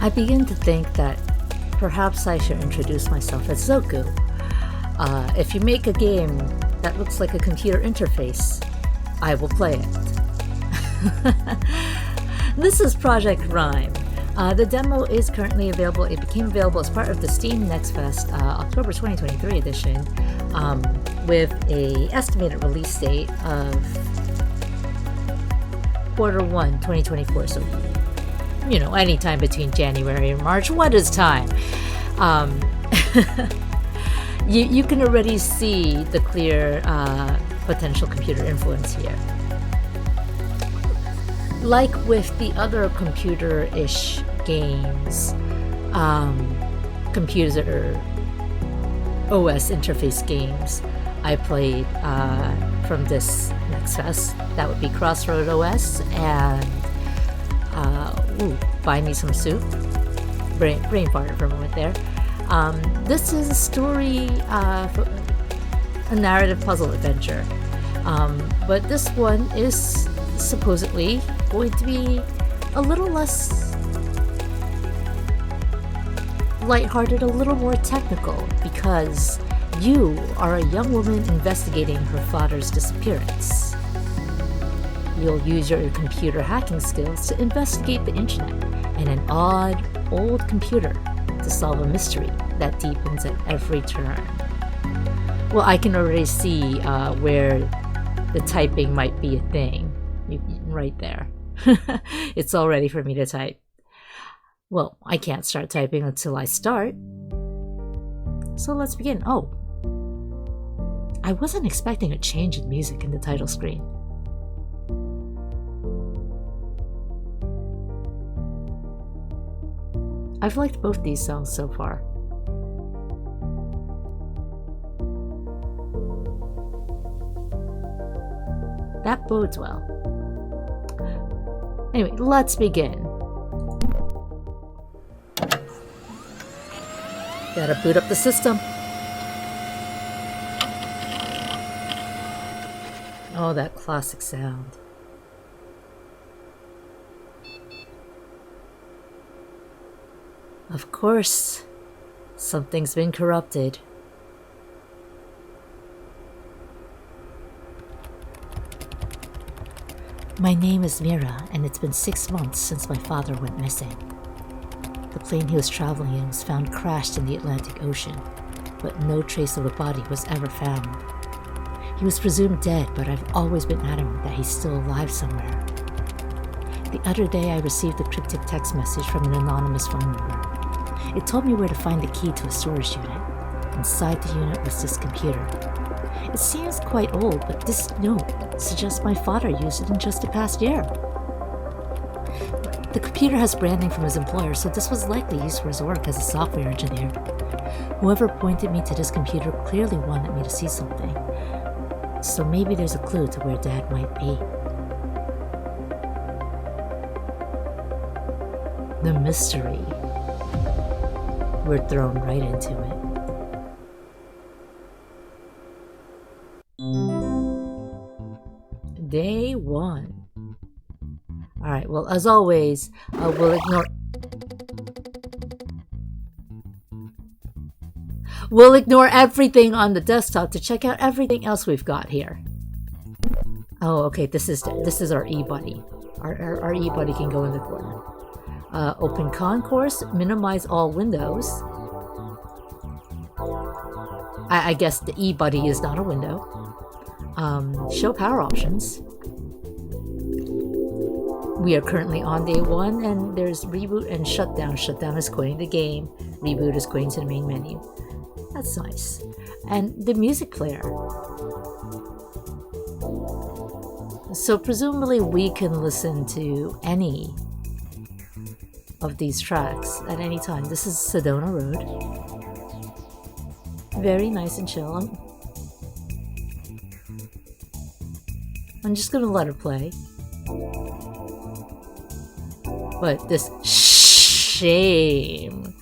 I begin to think that perhaps I should introduce myself as Zoku. If you make a game that looks like a computer interface, I will play it. This is Project RyME. The demo is currently available. It became available as part of the Steam Next Fest October 2023 edition, with a estimated release date of Q1 2024. So, anytime between January and March. What is time? You can already see the clear potential computer influence here. Like with the other computer-ish games, computer OS interface games I played from this Next Fest, that would be Crossroad OS and Buy Me Some Soup. Brain farted for a moment there. This is a story, a narrative puzzle adventure, but this one is supposedly going to be a little less lighthearted, a little more technical, because you are a young woman investigating her father's disappearance. You'll use your computer hacking skills to investigate the internet and an odd, old computer to solve a mystery that deepens at every turn. Well, I can already see where the typing might be a thing. Right there. It's all ready for me to type. Well, I can't start typing until I start. So let's begin. Oh, I wasn't expecting a change in music in the title screen. I've liked both these songs so far. That bodes well. Anyway, let's begin. Gotta boot up the system. Oh, that classic sound. Of course, something's been corrupted. My name is Mira, and it's been 6 months since my father went missing. The plane he was traveling in was found crashed in the Atlantic Ocean, but no trace of the body was ever found. He was presumed dead, but I've always been adamant that he's still alive somewhere. The other day, I received a cryptic text message from an anonymous phone number. It told me where to find the key to a storage unit. Inside the unit was this computer. It seems quite old, but this note suggests my father used it in just the past year. The computer has branding from his employer, so this was likely used for his work as a software engineer. Whoever pointed me to this computer clearly wanted me to see something. So maybe there's a clue to where Dad might be. The mystery. We're thrown right into it. Day 1. Alright, well, as always, we'll ignore everything on the desktop to check out everything else we've got here. Oh, okay, this is our e-buddy. Our e-buddy can go in the corner. Open concourse, minimize all windows. I guess the e-buddy is not a window. Show power options. We are currently on day 1, and there's reboot and shutdown. Shutdown is quitting the game. Reboot is going to the main menu. That's nice. And the music player. So presumably we can listen to any of these tracks at any time. This is Sedona Road. Very nice and chill. I'm just gonna let her play. But this shame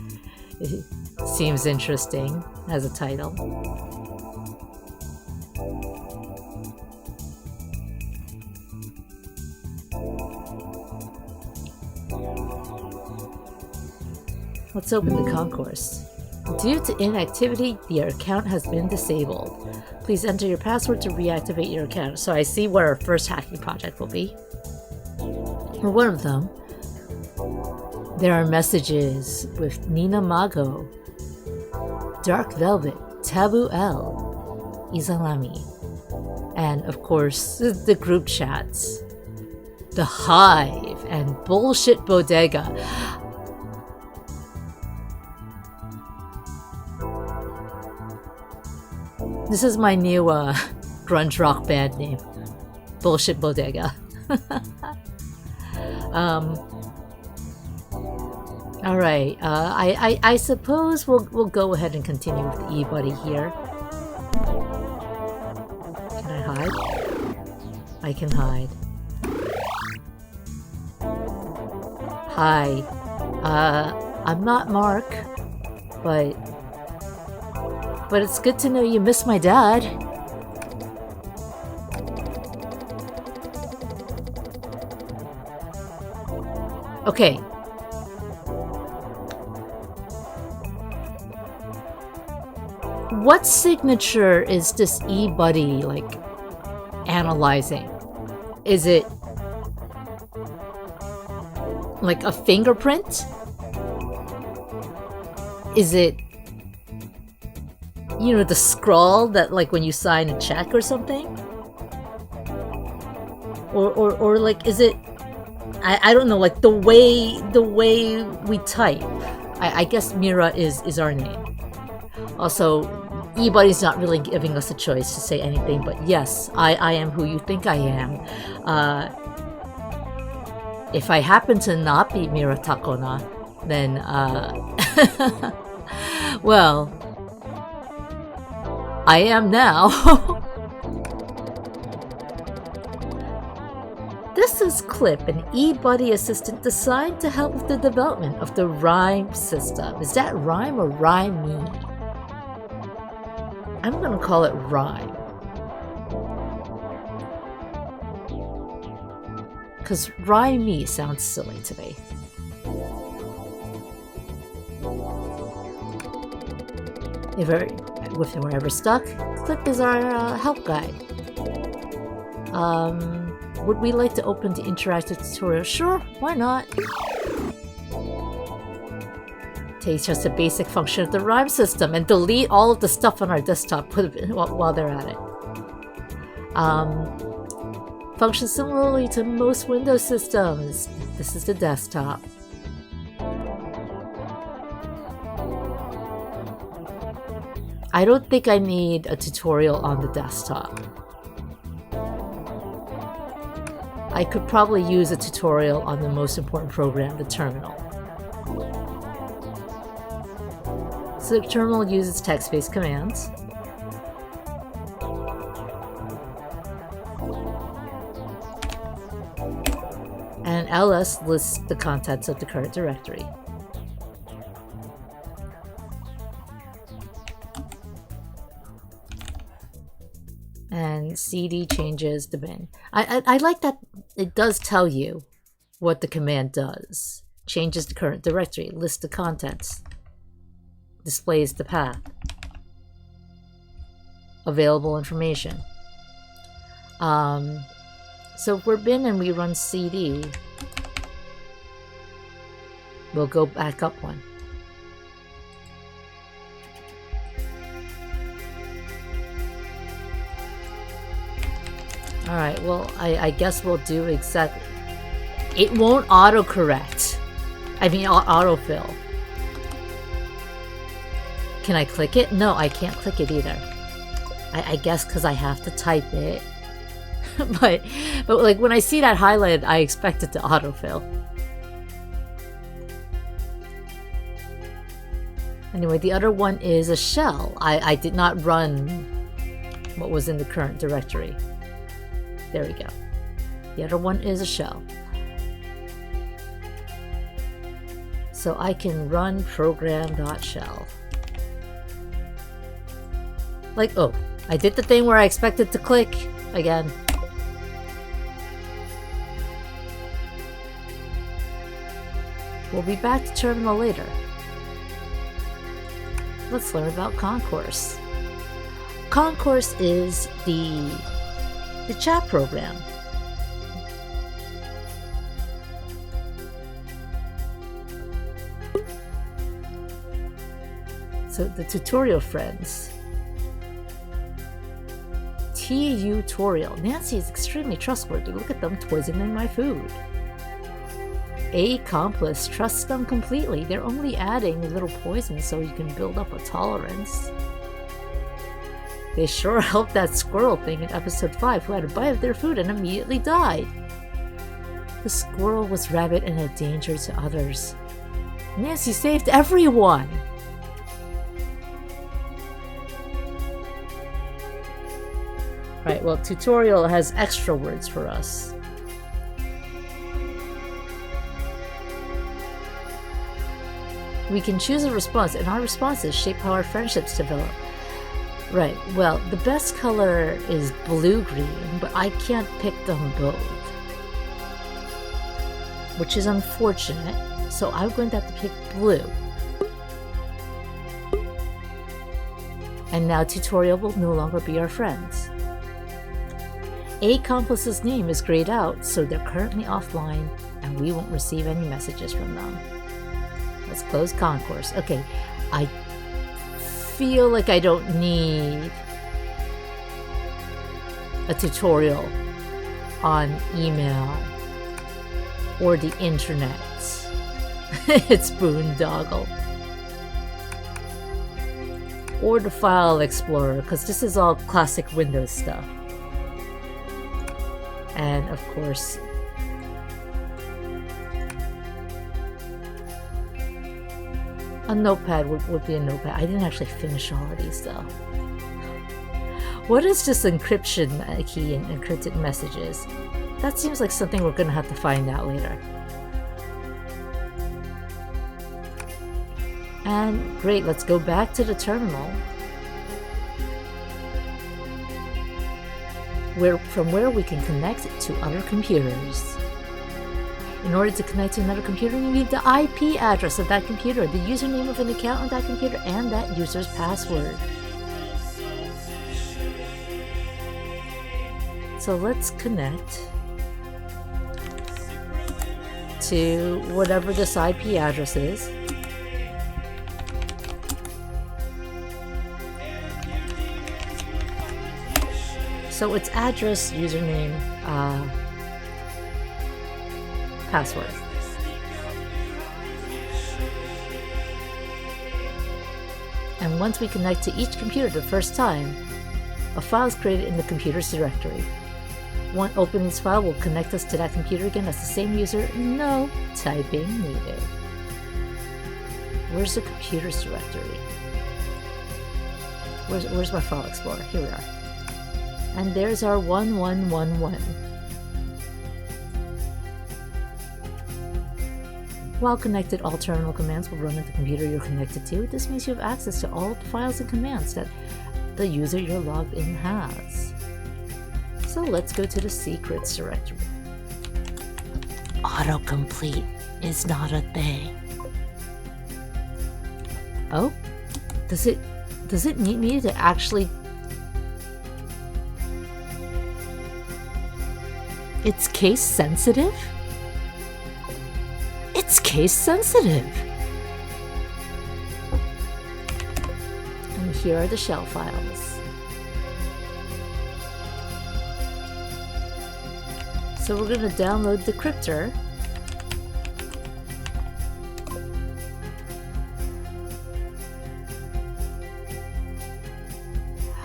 seems interesting as a title. Let's open the concourse. Due to inactivity, your account has been disabled. Please enter your password to reactivate your account. So I see where our first hacking project will be. For one of them, there are messages with Nina Mago, Dark Velvet, Taboo L, Izanami, and of course the group chats, The Hive, and Bullshit Bodega. This is my new grunge rock band name, Bullshit Bodega. All right. I suppose we'll go ahead and continue with the E-Buddy here. Can I hide? I can hide. Hi. I'm not Mark, but it's good to know you miss my dad. Okay. What signature is this E-Buddy, like, analyzing? Is it like a fingerprint? Is it, you know, the scrawl that, like, when you sign a check or something? Or like, is it, I don't know, like the way we type. I guess Mira is our name. Also, E-Buddy's not really giving us a choice to say anything, but yes, I am who you think I am. If I happen to not be Mira Takona, then, well, I am now. This is Clip, an E-Buddy assistant designed to help with the development of the RyME system. Is that RyME or RyME? I'm gonna call it RyME. Because RyME sounds silly to me. If we're ever stuck, Clip is our help guide. Would we like to open the interactive tutorial? Sure, why not? Teach us the basic function of the RyME system and delete all of the stuff on our desktop while they're at it. Functions similarly to most Windows systems. This is the desktop. I don't think I need a tutorial on the desktop. I could probably use a tutorial on the most important program, the terminal. So the terminal uses text-based commands. And ls lists the contents of the current directory. And cd changes the bin. I like that it does tell you what the command does. Changes the current directory, lists the contents, displays the path, available information. So if we're bin and we run cd, we'll go back up one. Alright, well, I guess we'll do exactly... It won't autocorrect. I mean, autofill. Can I click it? No, I can't click it either. I guess because I have to type it. but like, when I see that highlighted, I expect it to autofill. Anyway, the other one is a shell. I did not run what was in the current directory. There we go. The other one is a shell. So I can run program.shell. Like, oh, I did the thing where I expected to click again. We'll be back to terminal later. let's learn about Concourse. Concourse is the chat program. So the tutorial friends. Tutorial. Nancy is extremely trustworthy. Look at them poisoning my food. Accomplice. Trust them completely. They're only adding a little poison so you can build up a tolerance. They sure helped that squirrel thing in episode 5 who had a bite of their food and immediately died. The squirrel was rabid and a danger to others. Nancy saved everyone! Right, well, tutorial has extra words for us. We can choose a response, and our responses shape how our friendships develop. Right, well, the best color is blue-green, but I can't pick them both. Which is unfortunate, so I'm going to have to pick blue. And now tutorial will no longer be our friends. Accomplice's name is grayed out, so they're currently offline, and we won't receive any messages from them. Let's close Concourse. Okay, I feel like I don't need a tutorial on email or the internet. It's boondoggle. Or the File Explorer, because this is all classic Windows stuff. And of course, a notepad would be a notepad. I didn't actually finish all of these though. What is this encryption key and encrypted messages? That seems like something we're gonna have to find out later. And great, let's go back to the terminal. From where we can connect to other computers. In order to connect to another computer, you need the IP address of that computer, the username of an account on that computer, and that user's password. So let's connect to whatever this IP address is. So it's address, username, password. And once we connect to each computer the first time, a file is created in the computer's directory. One opening this file will connect us to that computer again as the same user, no typing needed. Where's the computer's directory? Where's my File Explorer? Here we are. And there's our 1111. While connected, all terminal commands will run at the computer you're connected to. This means you have access to all the files and commands that the user you're logged in has. So let's go to the secrets directory. Autocomplete is not a thing. Oh? Does it need me to actually... It's case sensitive? It's case sensitive! And here are the shell files. So we're going to download the crypter.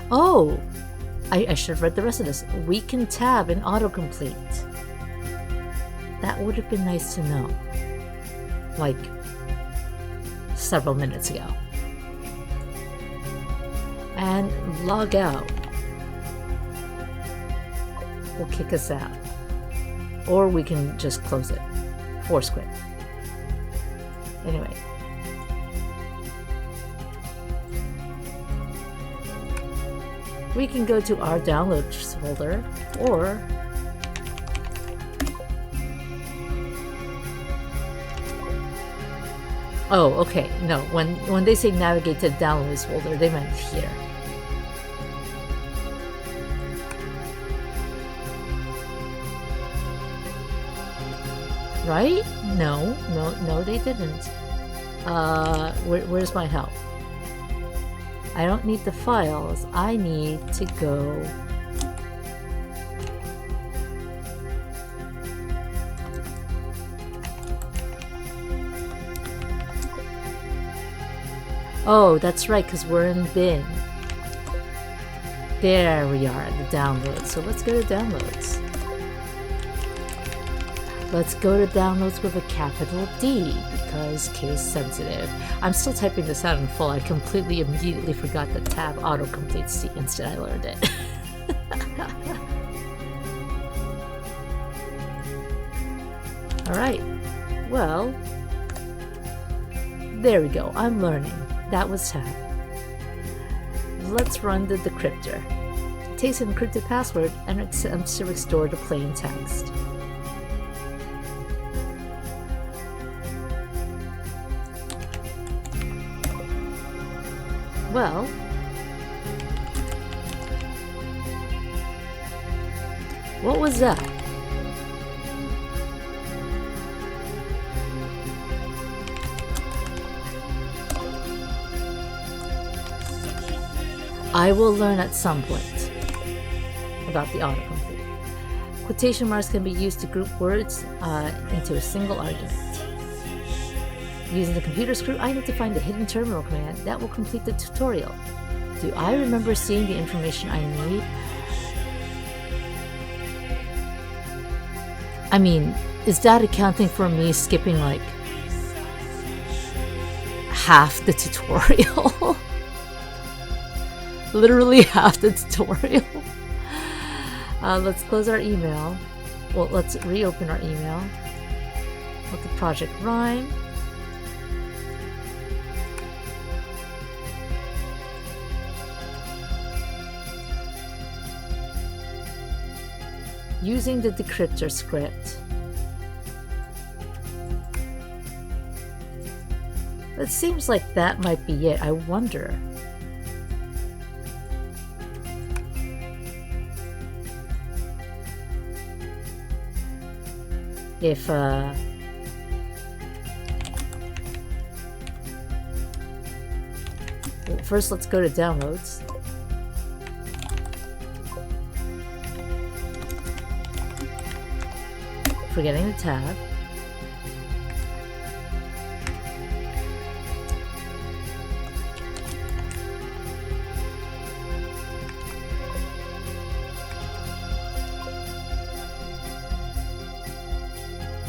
Oh! I should have read the rest of this. We can tab in autocomplete. That would have been nice to know. Like, several minutes ago. And log out will kick us out. Or we can just close it. Force quit. Anyway. We can go to our downloads folder, or Oh, okay. No, when they say navigate to downloads folder, they meant here. Right? No, they didn't. Where's my help? I don't need the files. I need to go... Oh, that's right, because we're in bin. There we are, the downloads. So let's go to downloads. Let's go to downloads with a capital D, because case sensitive. I'm still typing this out in full. I completely immediately forgot that tab auto-completes the instant I learned it. Alright, well, there we go, I'm learning. That was tab. Let's run the decryptor. It takes an encrypted password and it attempts to restore the plain text. Well, what was that? I will learn at some point about the autocomplete. Quotation marks can be used to group words into a single argument. Using the computer screw, I need to find the hidden terminal command that will complete the tutorial. Do I remember seeing the information I need? I mean, is that accounting for me skipping like half the tutorial? Literally half the tutorial. Let's close our email. Well, let's reopen our email. Let the project RyME. Using the decryptor script. It seems like that might be it. I wonder. If well, first let's go to downloads. Forgetting the tab.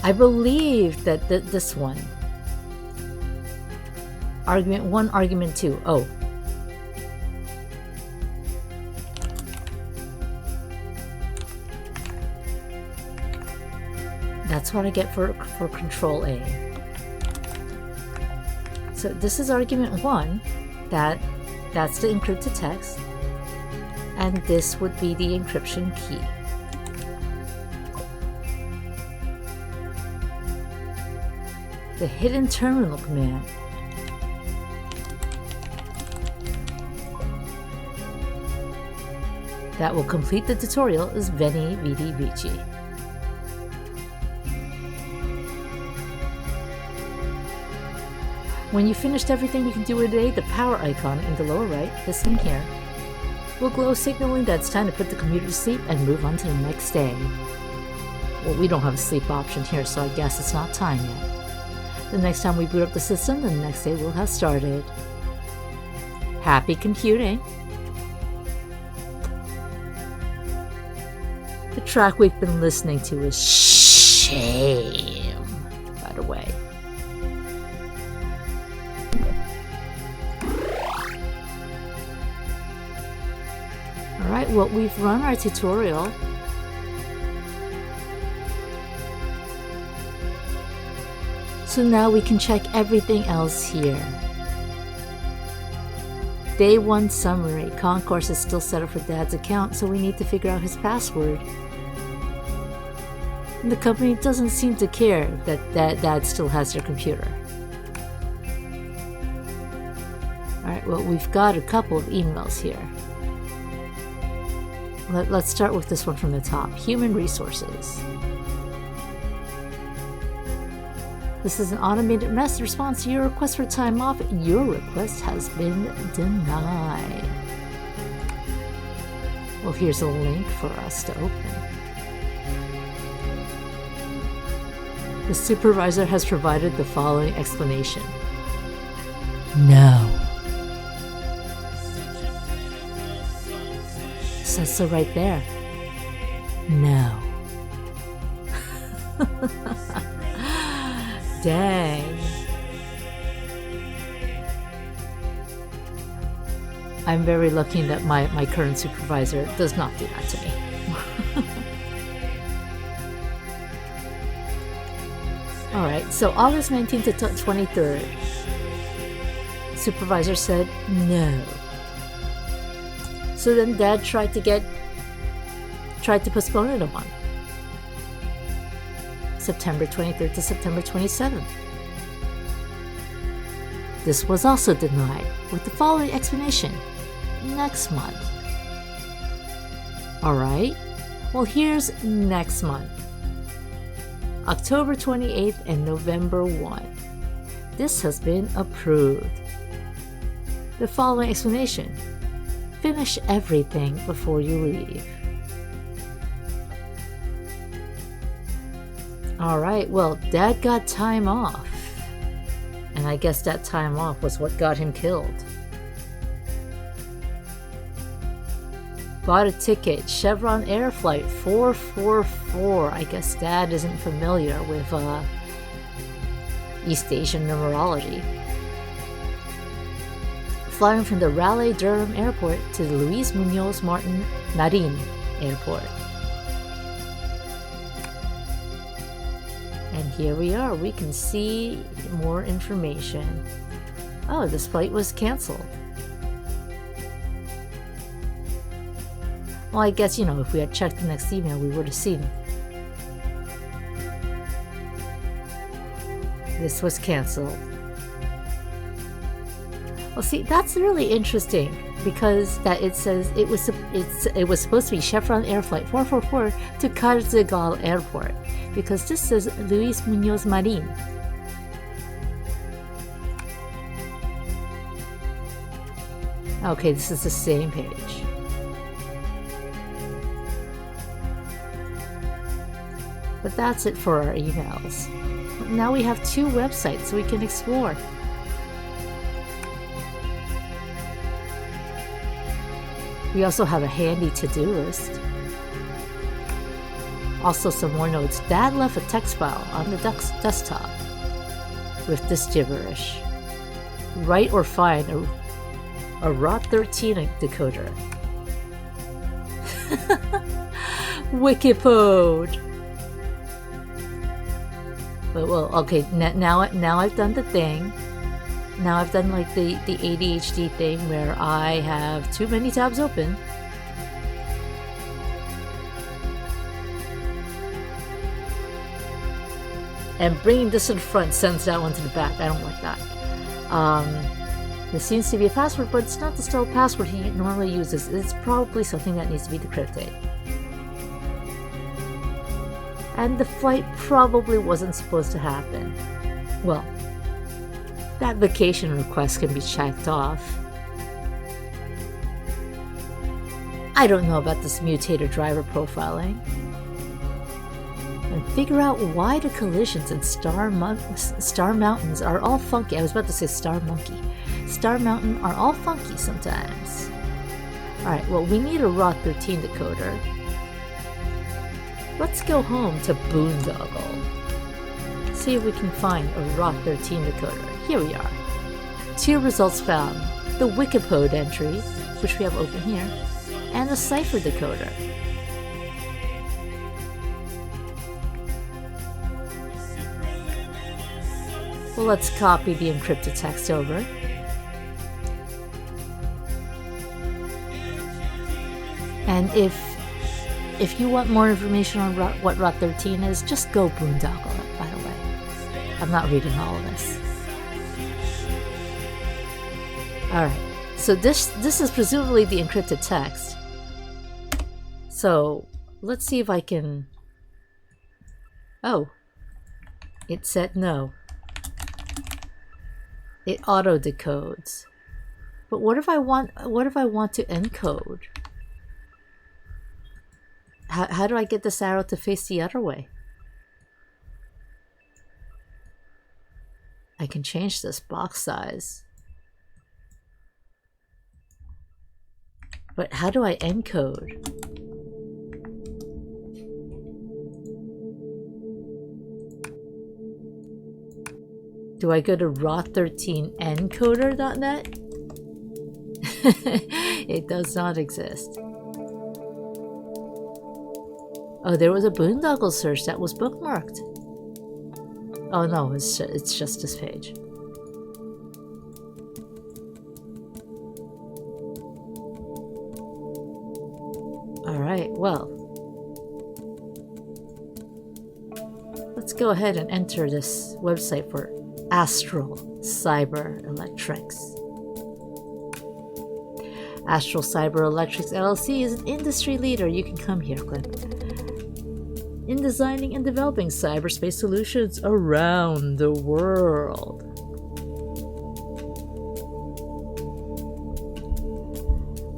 I believe that this one. Argument 1, argument 2. Oh. That's what I get for Control A. So this is argument 1. That's the encrypted text. And this would be the encryption key. The hidden terminal command. That will complete the tutorial is Veni Vidi Vici. When you've finished everything you can do today, the power icon in the lower right, this thing here, will glow signaling that it's time to put the computer to sleep and move on to the next day. Well, we don't have a sleep option here, so I guess it's not time yet. The next time we boot up the system, the next day will have started. Happy computing! The track we've been listening to is Shame, by the way. Alright, well, we've run our tutorial. So now we can check everything else here. Day 1 summary. Concourse is still set up for Dad's account, so we need to figure out his password. And the company doesn't seem to care that Dad still has their computer. Alright, well, we've got a couple of emails here. Let's start with this one from the top. Human Resources. This is an automated message response to your request for time off. Your request has been denied. Well, here's a link for us to open. The supervisor has provided the following explanation. No. Says so right there. No. Dang. I'm very lucky that my current supervisor does not do that to me. Alright, so August 19th to 23rd. Supervisor said no. So then Dad tried to postpone it a month. September 23rd to September 27th. This was also denied with the following explanation. Next month. Alright, well here's next month. October 28th and November 1. This has been approved. The following explanation. Finish everything before you leave. Alright, well, Dad got time off. And I guess that time off was what got him killed. Bought a ticket, Chevron Air Flight 444. I guess Dad isn't familiar with East Asian numerology. Flying from the Raleigh-Durham Airport to the Luis Munoz Martin Marin Airport. And here we are, we can see more information. Oh, this flight was canceled. Well, I guess, you know, if we had checked the next email, we would have seen it. This was canceled. Well, see, that's really interesting because that it says it was supposed to be Chevron Air Flight 444 to Carzagal Airport because this says Luis Munoz Marin. Okay, this is the same page. But that's it for our emails. Now we have 2 websites we can explore. We also have a handy to-do list. Also some more notes. Dad left a text file on the desktop with this gibberish. Write or find a ROT13 decoder. Wikipode. Well, okay, now I've done the thing. Now I've done like the ADHD thing where I have too many tabs open. And bringing this to the front sends that one to the back. I don't like that. There seems to be a password, but it's not the style password he normally uses. It's probably something that needs to be decrypted. And the flight probably wasn't supposed to happen. Well, that vacation request can be checked off. I don't know about this mutator driver profiling. And figure out why the collisions in Star Mountains are all funky. I was about to say Star Monkey. Star Mountain are all funky sometimes. Alright, well, we need a ROT13 decoder. Let's go home to Boondoggle. See if we can find a ROT13 decoder. Here we are. 2 results found. The Wikipode entry, which we have open here, and the cipher decoder. Well, let's copy the encrypted text over. And if you want more information on what ROT13 is, just go boondoggle it, by the way. I'm not reading all of this. Alright, so this is presumably the encrypted text. So let's see if I can... Oh, it said no. It auto decodes. But what if I want to encode? How do I get this arrow to face the other way? I can change this box size. But how do I encode? Do I go to raw13encoder.net? It does not exist. Oh, there was a boondoggle search that was bookmarked. Oh no, it's just this page. Alright, well. Let's go ahead and enter this website for Astral Cyber Electrics. Astral Cyber Electrics LLC is an industry leader. You can come here, Clip. In designing and developing cyberspace solutions around the world.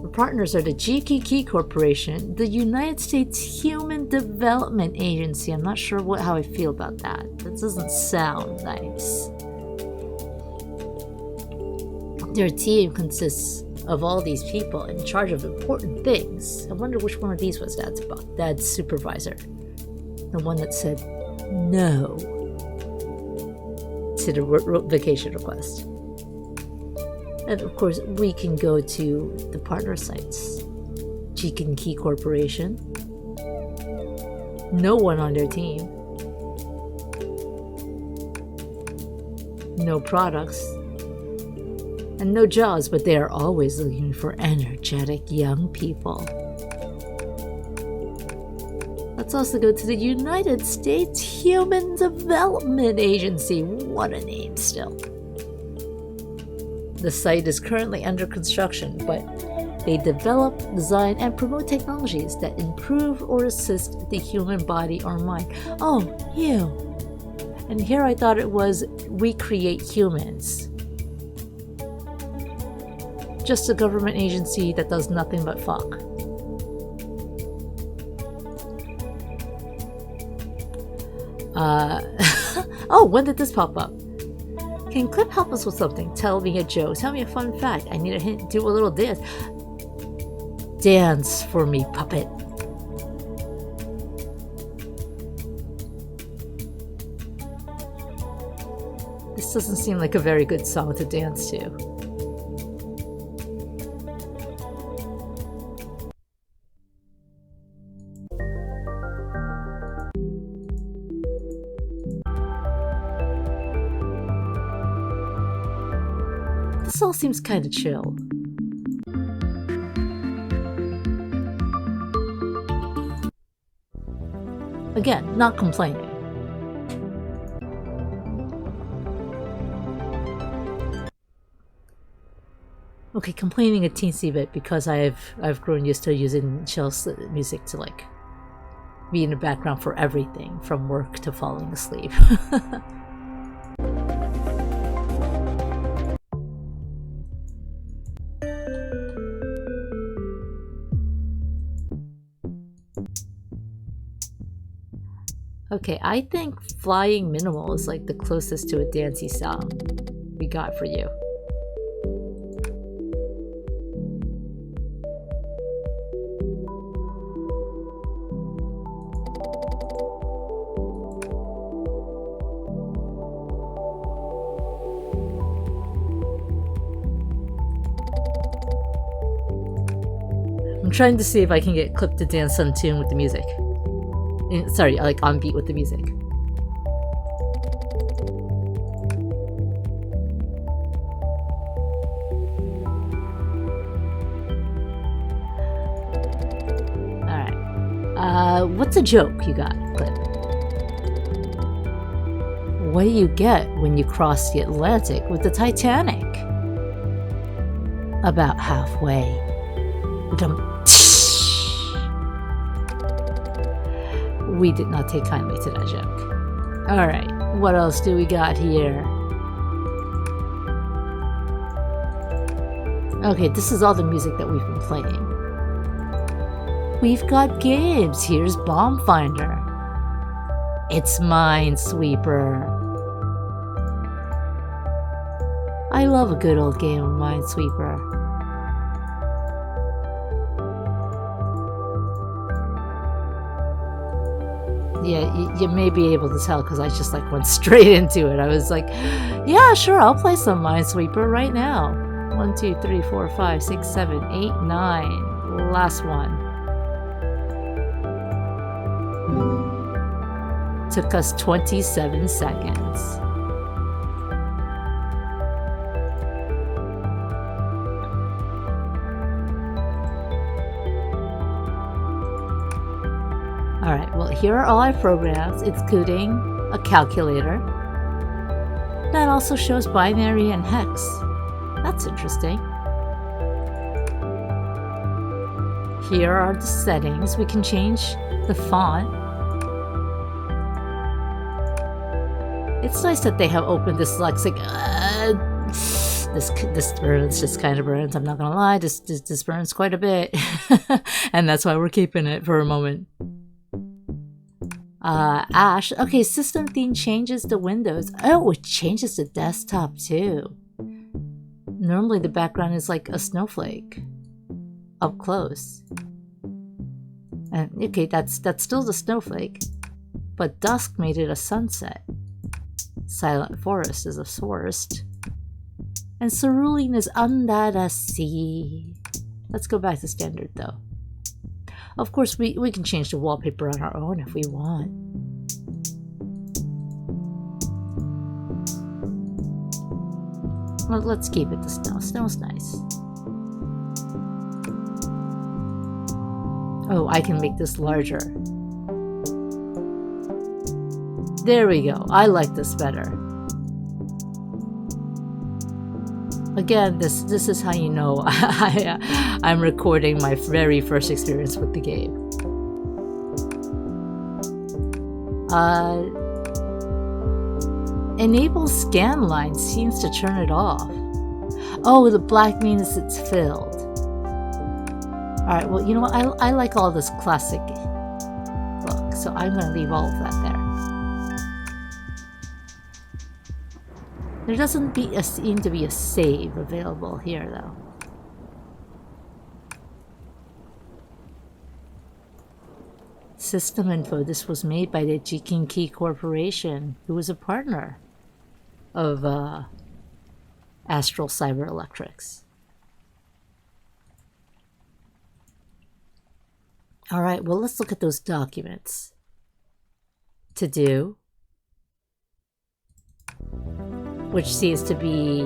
Our partners are the GKK Corporation, the United States Human Development Agency. I'm not sure how I feel about that. That doesn't sound nice. Their team consists of all these people in charge of important things. I wonder which one of these was Dad's supervisor. The one that said no to the vacation request. And of course, we can go to the partner sites. GKK Corporation. No one on their team. No products. And no jobs, but they are always looking for energetic young people. Let's also go to the United States Human Development Agency. What a name still. The site is currently under construction, but they develop, design, and promote technologies that improve or assist the human body or mind. Oh, you. And here I thought it was, we create humans. Just a government agency that does nothing but fuck. Oh, when did this pop up? Can Clip help us with something? Tell me a joke. Tell me a fun fact. I need a hint. Do a little dance. Dance for me, puppet. This doesn't seem like a very good song to dance to. This all seems kind of chill. Again, not complaining. Okay, complaining a teensy bit because I've grown used to using chill music to like be in the background for everything from work to falling asleep. Okay, I think Flying Minimal is like the closest to a dancey song we got for you. I'm trying to see if I can get Clip to dance on tune with the music. Sorry, like on beat with the music. Alright. What's a joke you got, Clip? What do you get when you cross the Atlantic with the Titanic? About halfway. We did not take kindly to that joke. Alright, what else do we got here? Okay, this is all the music that we've been playing. We've got games. Here's Bomb Finder. It's Minesweeper. I love a good old game of Minesweeper. Yeah, you may be able to tell because I just like went straight into it. I was like, yeah, sure, I'll play some Minesweeper right now. 1, 2, 3, 4, 5, 6, 7, 8, 9. Last one. Took us 27 seconds. Alright, well here are all our programs, including a calculator. That also shows binary and hex. That's interesting. Here are the settings. We can change the font. It's nice that they have open dyslexic. This burns, just kind of burns. I'm not gonna lie, this burns quite a bit, and that's why we're keeping it for a moment. Ash. Okay, system theme changes the windows. Oh, it changes the desktop too. Normally the background is like a snowflake, up close. And okay, that's still the snowflake, but dusk made it a sunset. Silent forest is a forest. And cerulean is under the sea. Let's go back to standard though. Of course, we can change the wallpaper on our own if we want. Well, let's keep it to snow. Snow's nice. Oh, I can make this larger. There we go. I like this better. Again, this is how you know I'm recording my very first experience with the game. Enable scan line seems to turn it off. Oh, the black means it's filled. Alright, well, you know what? I like all this classic look, so I'm going to leave all of that there. There doesn't seem to be a save available here, though. System info. This was made by the Jikinki Corporation, who was a partner of Astral Cyber Electrics. Alright, well, let's look at those documents. To do, which seems to be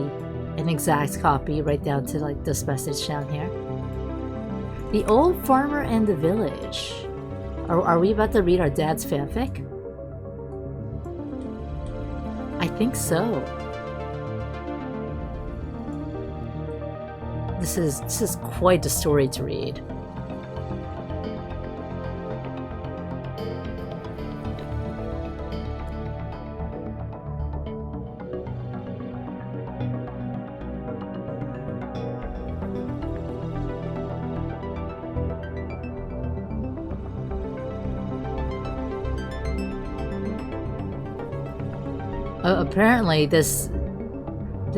an exact copy right down to like this message down here. The Old Farmer and the Village. Are we about to read our dad's fanfic? I think so. This is quite a story to read. Apparently, this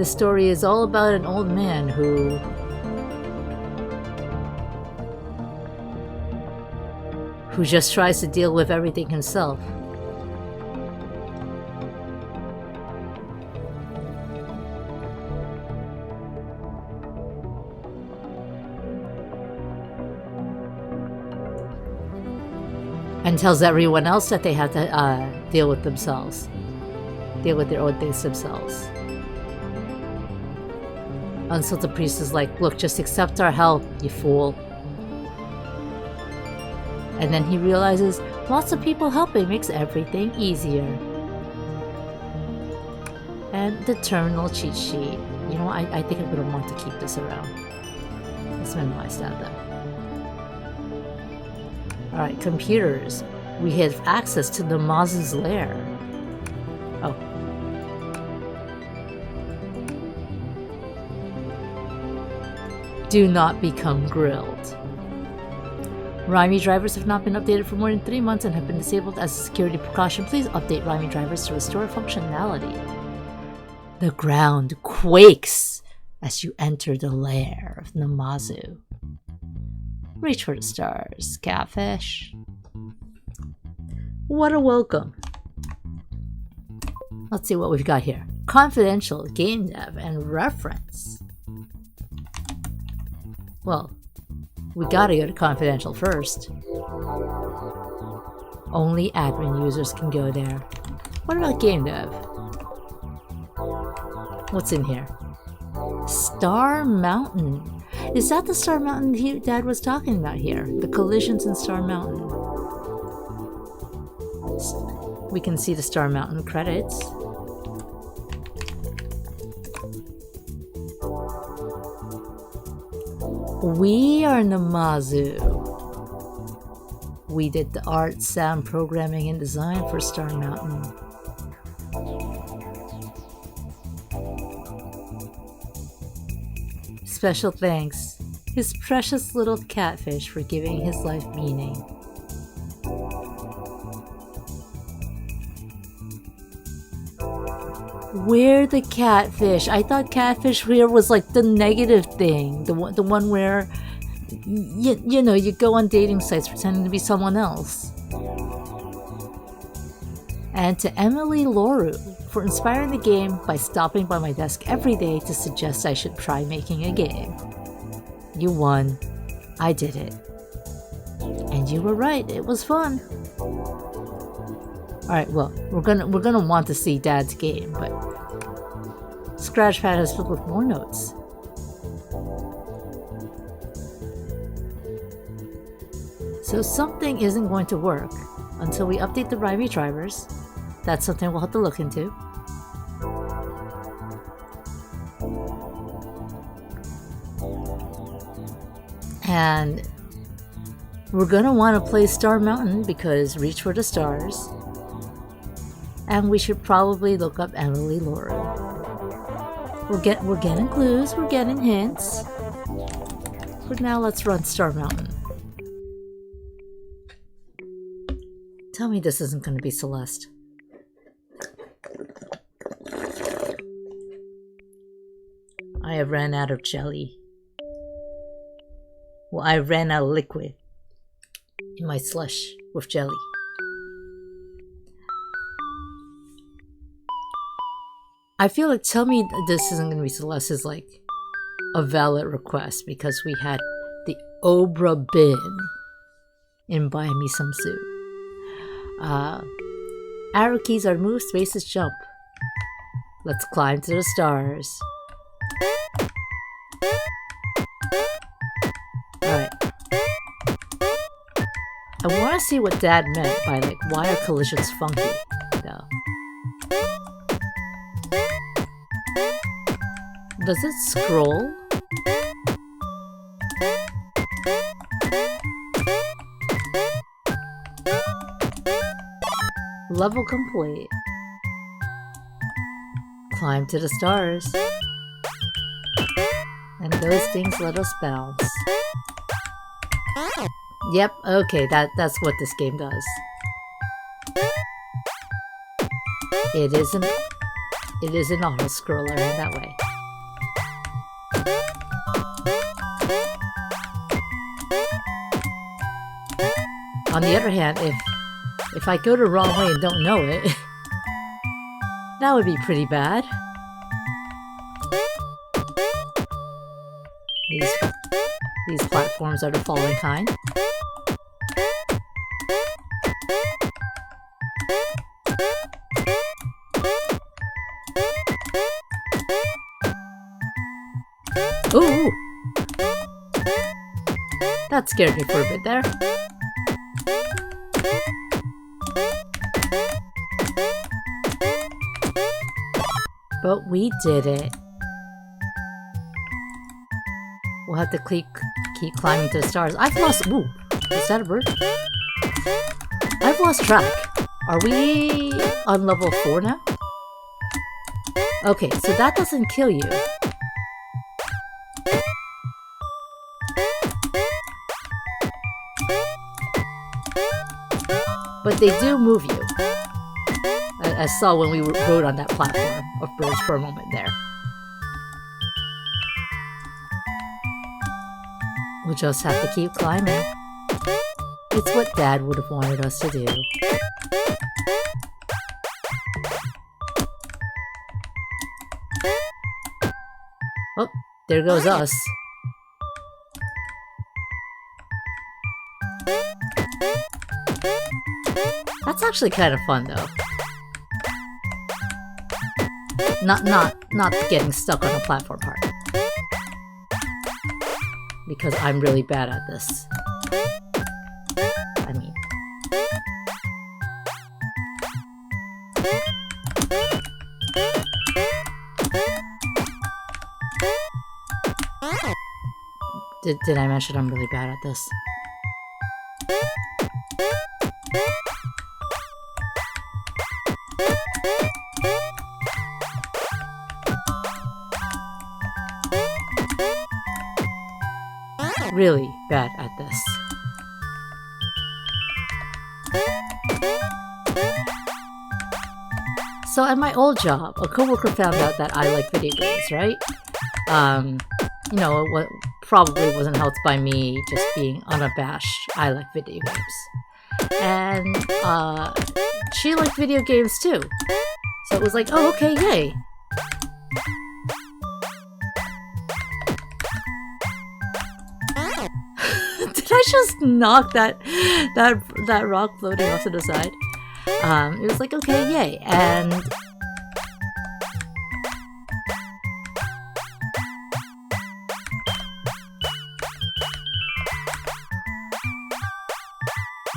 story is all about an old man who just tries to deal with everything himself. And tells everyone else that they have to deal with themselves. Deal with their own things themselves. Until the priest is like, look, just accept our help, you fool. And then he realizes lots of people helping makes everything easier. And the terminal cheat sheet. You know, I think I'm going to want to keep this around. Let's minimize that though. Alright, computers. We have access to the Mazu's lair. Oh. Do not become grilled. RyME drivers have not been updated for more than 3 months and have been disabled as a security precaution. Please update RyME drivers to restore functionality. The ground quakes as you enter the lair of Namazu. Reach for the stars, catfish. What a welcome. Let's see what we've got here. Confidential, game dev, and reference. Well, we gotta go to confidential first. Only admin users can go there. What about game dev? What's in here? Star Mountain. Is that the Star Mountain Dad was talking about here? The collisions in Star Mountain. We can see the Star Mountain credits. We are Namazu. We did the art, sound, programming, and design for Star Mountain. Special thanks, his precious little catfish, for giving his life meaning. We're the catfish. I thought catfish here was like the negative thing, the one where you know, you go on dating sites pretending to be someone else. And to Emily Loru for inspiring the game by stopping by my desk every day to suggest I should try making a game. You won. I did it. And you were right. It was fun. Alright, well, we're gonna want to see Dad's game, but Scratchpad is filled with more notes. So something isn't going to work until we update the RyME drivers. That's something we'll have to look into. And we're gonna want to play Star Mountain because Reach for the Stars. And we should probably look up Emily Laura. We're getting clues, we're getting hints. But now let's run Star Mountain. Tell me this isn't going to be Celeste. I have ran out of jelly. Well, I ran out of liquid in my slush with jelly. I feel like tell me this isn't going to be Celeste is like a valid request because we had the Obra bin in Buy Me Some Soup. Arrow keys are move, spaces jump. Let's climb to the stars. Alright. I want to see what Dad meant by like, why are collisions funky? No. Does it scroll? Level complete. Climb to the stars. And those things let us bounce. Yep, okay, that's what this game does. It isn't auto-scroller in that way. On the other hand, if I go the wrong way and don't know it, that would be pretty bad. These platforms are the falling kind. Ooh! That scared me for a bit there. But we did it. We'll have to keep climbing to the stars. I've lost... Ooh, is that a bird? I've lost track. Are we on level 4 now? Okay, so that doesn't kill you. But they do move you. I saw when we rode on that platform of birds for a moment there. We'll just have to keep climbing. It's what Dad would have wanted us to do. Oh, there goes us. That's actually kind of fun, though. Not getting stuck on a platform part. Because I'm really bad at this. I mean... Did I mention I'm really bad at this? Really bad at this. So at my old job, a coworker found out that I like video games, right? You know, what probably wasn't helped by me just being unabashed. I like video games. And she liked video games too. So it was like, oh, okay, yay. Did I just knock that rock floating off to the side? It was like, okay, yay. And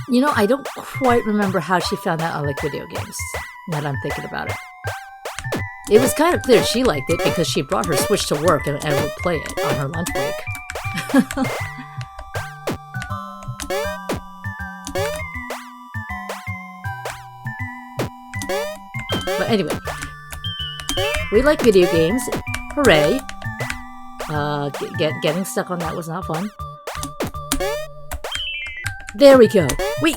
you know, I don't quite remember how she found out I like video games, now that I'm thinking about it. It was kind of clear she liked it because she brought her Switch to work and would play it on her lunch break. But anyway, we like video games. Hooray! Getting stuck on that was not fun. There we go. Wait.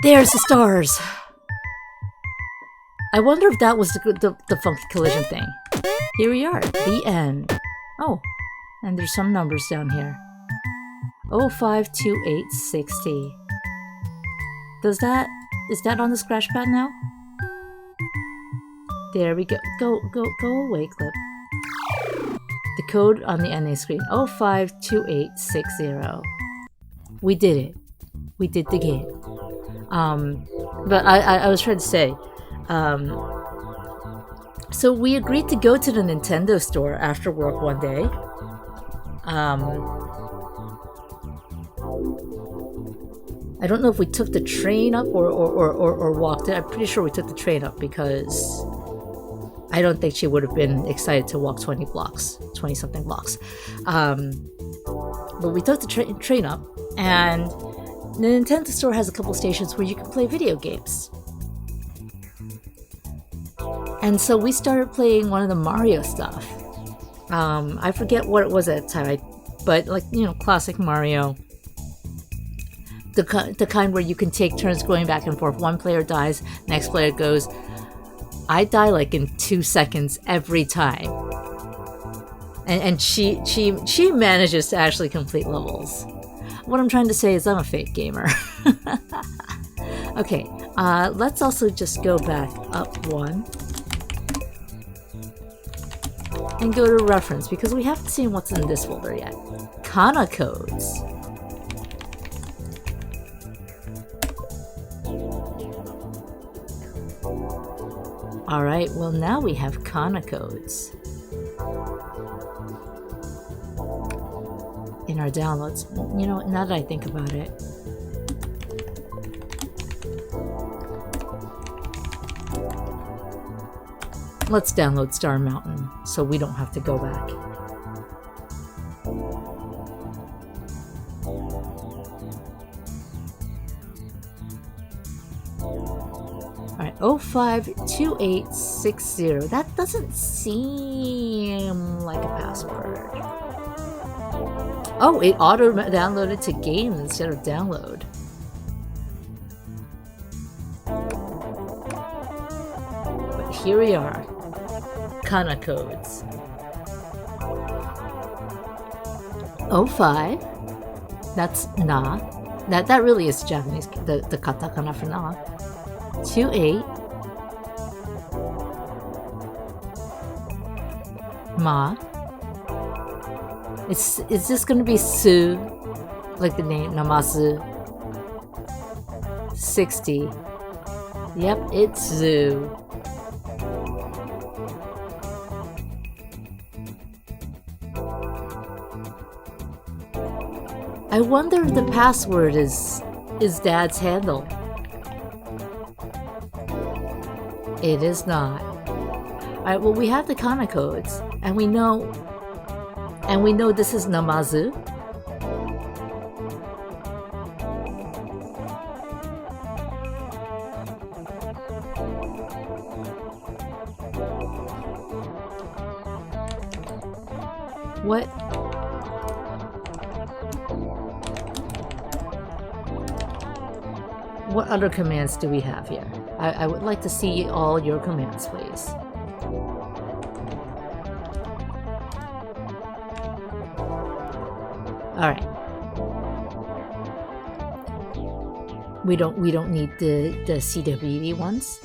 There's the stars. I wonder if that was the funky collision thing. Here we are. The end. Oh, and there's some numbers down here. 052860. Is that on the scratch pad now? There we go. Go away, clip. The code on the NA screen. 052860. We did it. We did the game. But I was trying to say, so we agreed to go to the Nintendo store after work one day. I don't know if we took the train up or walked it. I'm pretty sure we took the train up because I don't think she would have been excited to walk 20-something blocks. But we took the train up, and the Nintendo store has a couple stations where you can play video games. And so we started playing one of the Mario stuff. I forget what it was at the time, but like, you know, classic Mario. The kind where you can take turns going back and forth. One player dies, next player goes. I die like in 2 seconds every time. And she manages to actually complete levels. What I'm trying to say is I'm a fake gamer. Okay, let's also just go back up one. And go to reference, because we haven't seen what's in this folder yet. Kana codes. Alright, well now we have Kana codes in our downloads. You know, now that I think about it, let's download Star Mountain so we don't have to go back. Alright, 052860. That doesn't seem like a password. Oh, it auto-downloaded to game instead of download. But here we are. Kana codes. 05. That's na. That really is Japanese, the katakana for na. 28. Ma. Is this gonna be Su? Like the name Namazu? 60. Yep, it's Zu. I wonder if the password is Dad's handle. It is not. Alright, well we have the kana codes, and we know this is Namazu. What other commands do we have here? I would like to see all your commands, please. All right. We don't need the CWB ones.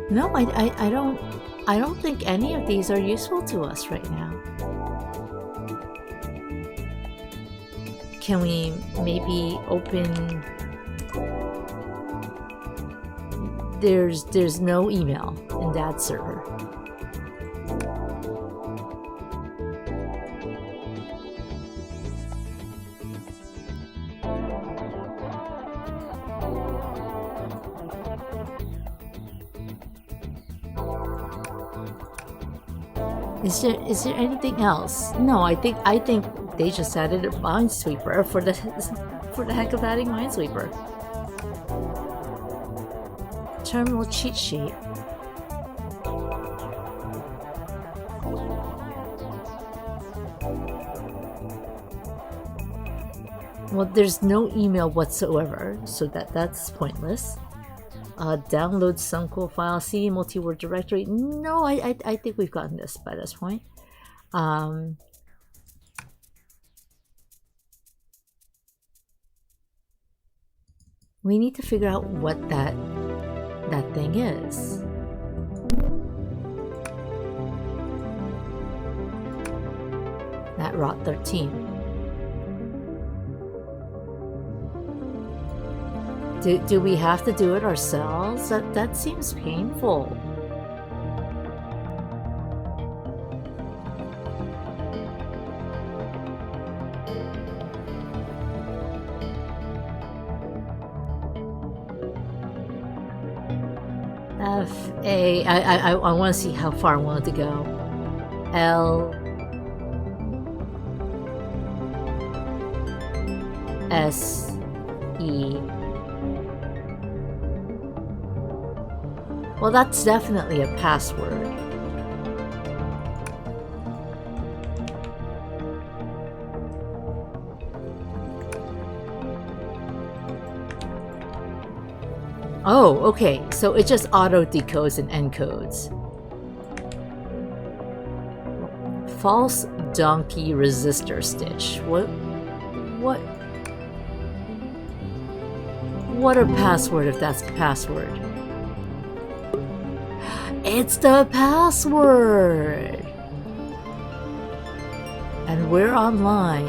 No, I don't think any of these are useful to us right now. Can we maybe open... There's no email in Dad's server. Is there anything else? No, I think they just added a Minesweeper for the heck of adding Minesweeper. Terminal cheat sheet. Well, there's no email whatsoever, so that's pointless. Download some cool file, CD multi-word directory. No, I think we've gotten this by this point. We need to figure out what that thing is. That Rot 13. Do we have to do it ourselves? That seems painful. F-A... I want to see how far I want it to go. L... S-E... Well, that's definitely a password. Oh, okay. So it just auto-decodes and encodes. False donkey resistor stitch. What a password if that's the password. It's the password! And we're online.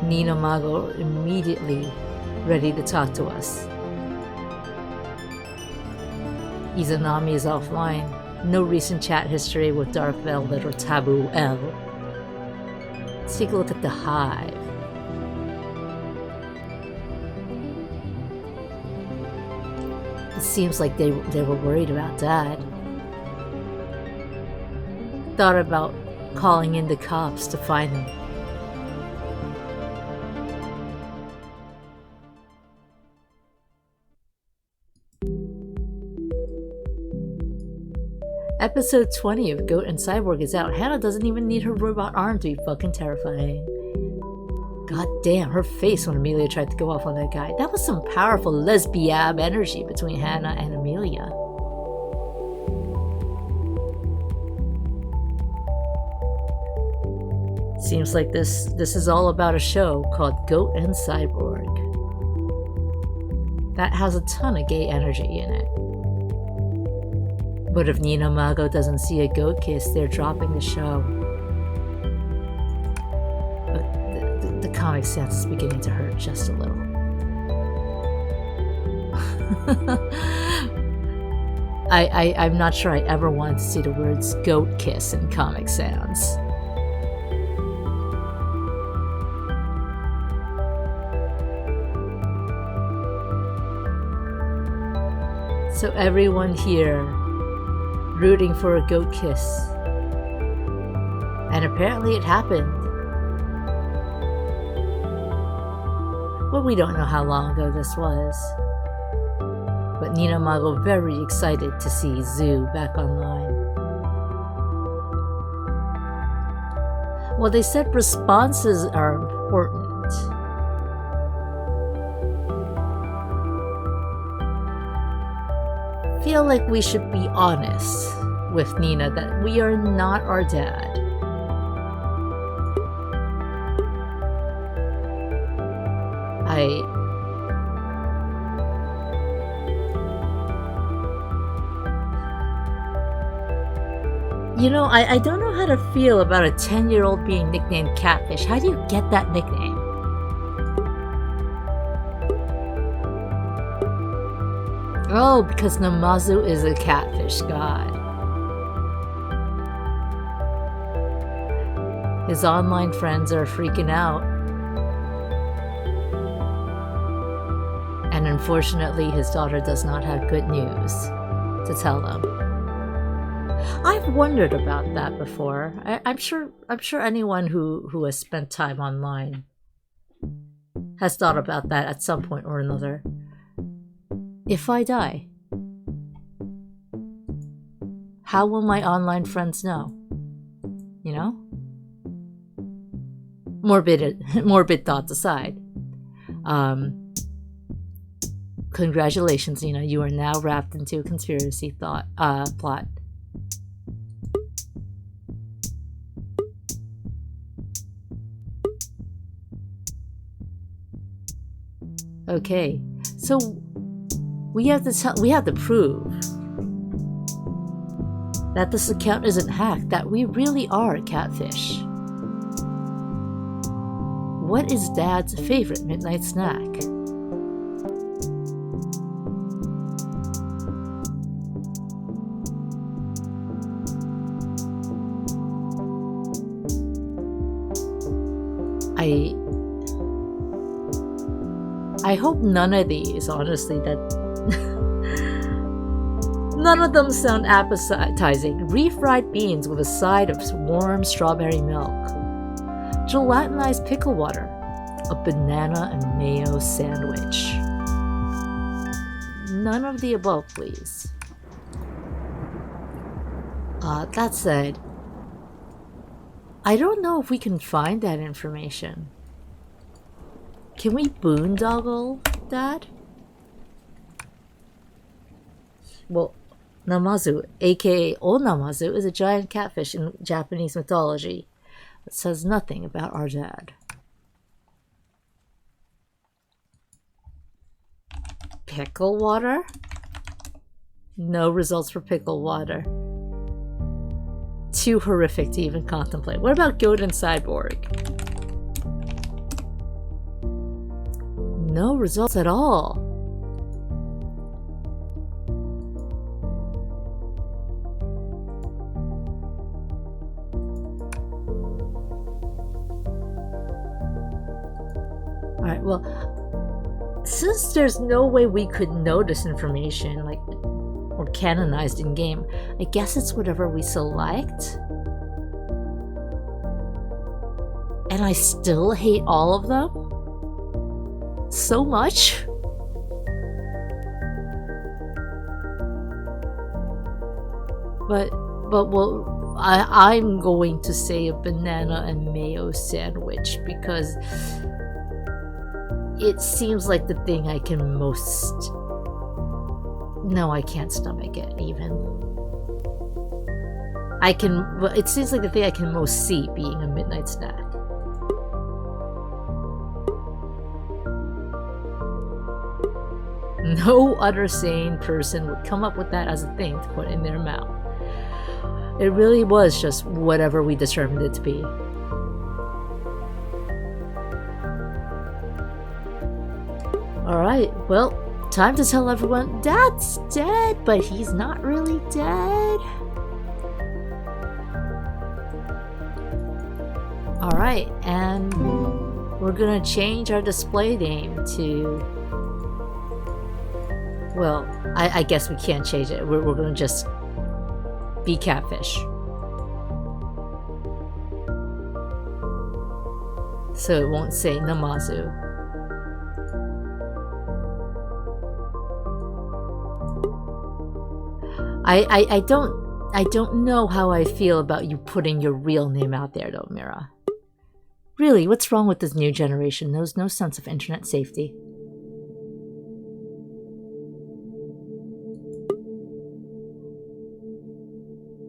Nina Mago immediately ready to talk to us. Izanami is offline. No recent chat history with Dark Velvet or Taboo L. Let's take a look at the Hive. It seems like they were worried about Dad. thought about calling in the cops to find him. Episode 20 of Goat and Cyborg is out. Hannah doesn't even need her robot arm to be fucking terrifying. God damn, her face when Amelia tried to go off on that guy. That was some powerful lesbian energy between Hannah and Amelia. Seems like this is all about a show called Goat and Cyborg. That has a ton of gay energy in it. But if Nina Mago doesn't see a goat kiss, they're dropping the show. But the comic sense is beginning to hurt just a little. I'm not sure I ever wanted to see the words goat kiss in Comic Sans. So everyone here rooting for a goat kiss. And apparently it happened. Well, we don't know how long ago this was. But Nina Mago very excited to see Zoo back online. Well, they said responses are important. Feel like we should be honest with Nina that we are not our dad. I don't know how to feel about a 10-year-old being nicknamed Catfish. How do you get that nickname? Oh, because Namazu is a catfish god. His online friends are freaking out. And unfortunately, his daughter does not have good news to tell them. I've wondered about that before. I'm sure anyone who has spent time online has thought about that at some point or another. If I die, how will my online friends know? You know? Morbid thoughts aside. Congratulations, Nina. You are now wrapped into a conspiracy plot. Okay, so we have to prove that this account isn't hacked, that we really are catfish. What is Dad's favorite midnight snack? I hope none of these, honestly, that none of them sound appetizing. Refried beans with a side of warm strawberry milk. Gelatinized pickle water. A banana and mayo sandwich. None of the above, please. That said, I don't know if we can find that information. Can we boondoggle Dad? Well, Namazu, aka Onamazu, is a giant catfish in Japanese mythology that says nothing about our dad. Pickle water? No results for pickle water. Too horrific to even contemplate. What about Goat and Cyborg? No results at all. Alright, well, since there's no way we could know this information, or canonized in game, I guess it's whatever we select. and I still hate all of them so much. But well, I'm going to say a banana and mayo sandwich because it seems like the thing I can most... No, I can't stomach it even. It seems like the thing I can most see being a midnight snack. No other sane person would come up with that as a thing to put in their mouth. It really was just whatever we determined it to be. Alright, well, time to tell everyone Dad's dead, but he's not really dead. Alright, and we're gonna change our display name to... Well, I guess we can't change it. We're gonna just be Catfish. So it won't say Namazu. I don't know how I feel about you putting your real name out there though, Mira. Really, what's wrong with this new generation? There's no sense of internet safety.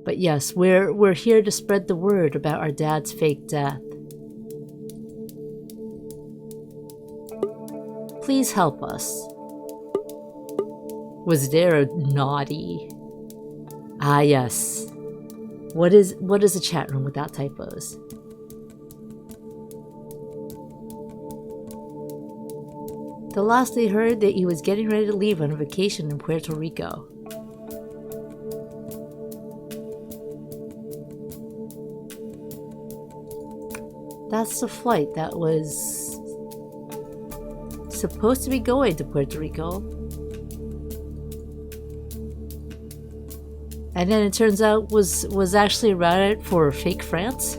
But yes, we're here to spread the word about our dad's fake death. Please help us. Was there a naughty? Ah yes. What is a chat room without typos? The last they heard that he was getting ready to leave on a vacation in Puerto Rico. That's the flight that was supposed to be going to Puerto Rico. And then it turns out was actually routed for fake France.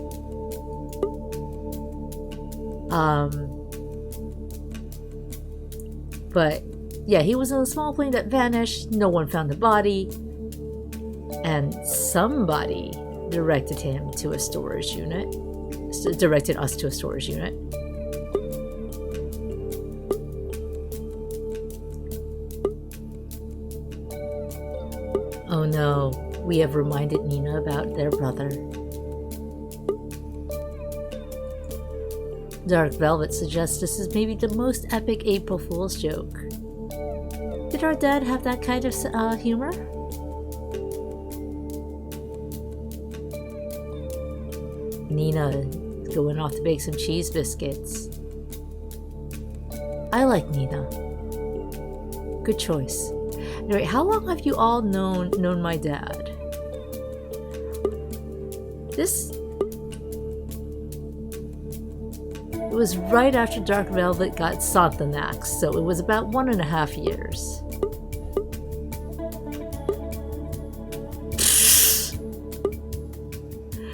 But yeah, he was in a small plane that vanished. No one found the body. And somebody directed him to a storage unit. Directed us to a storage unit. Oh no, we have reminded Nina about their brother. Dark Velvet suggests this is maybe the most epic April Fool's joke. Did our dad have that kind of humor? Nina going off to bake some cheese biscuits. I like Nina. Good choice. Anyway, how long have you all known my dad? It was right after Dark Velvet got Sonthonax, so it was about 1.5 years.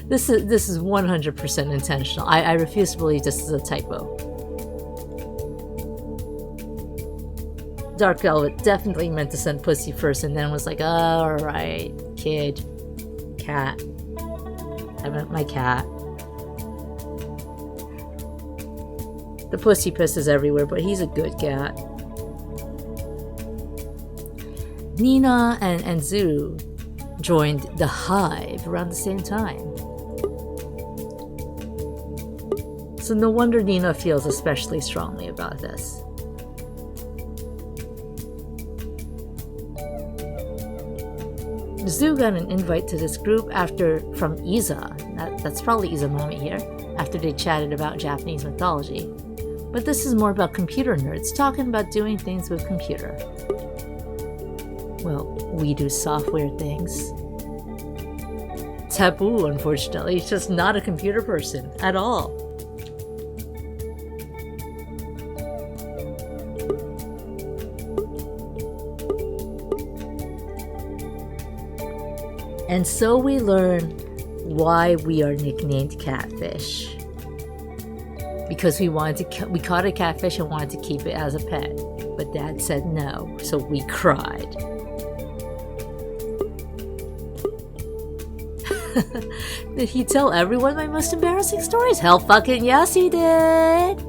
This is 100% intentional. I refuse to believe this is a typo. Dark Velvet definitely meant to send pussy first and then was like, alright, kid, cat. I meant my cat. The pussy pisses everywhere, but he's a good cat. Nina and Zoo joined the Hive around the same time. So no wonder Nina feels especially strongly about this. Zoo got an invite to this group from Iza. That's probably Izamami here, after they chatted about Japanese mythology. But this is more about computer nerds talking about doing things with computer. Well, we do software things. Taboo, unfortunately, is just not a computer person at all. And so we learn why we are nicknamed Catfish. because we caught a catfish and wanted to keep it as a pet, but Dad said no, so we cried. Did he tell everyone my most embarrassing stories? Hell fucking yes, he did!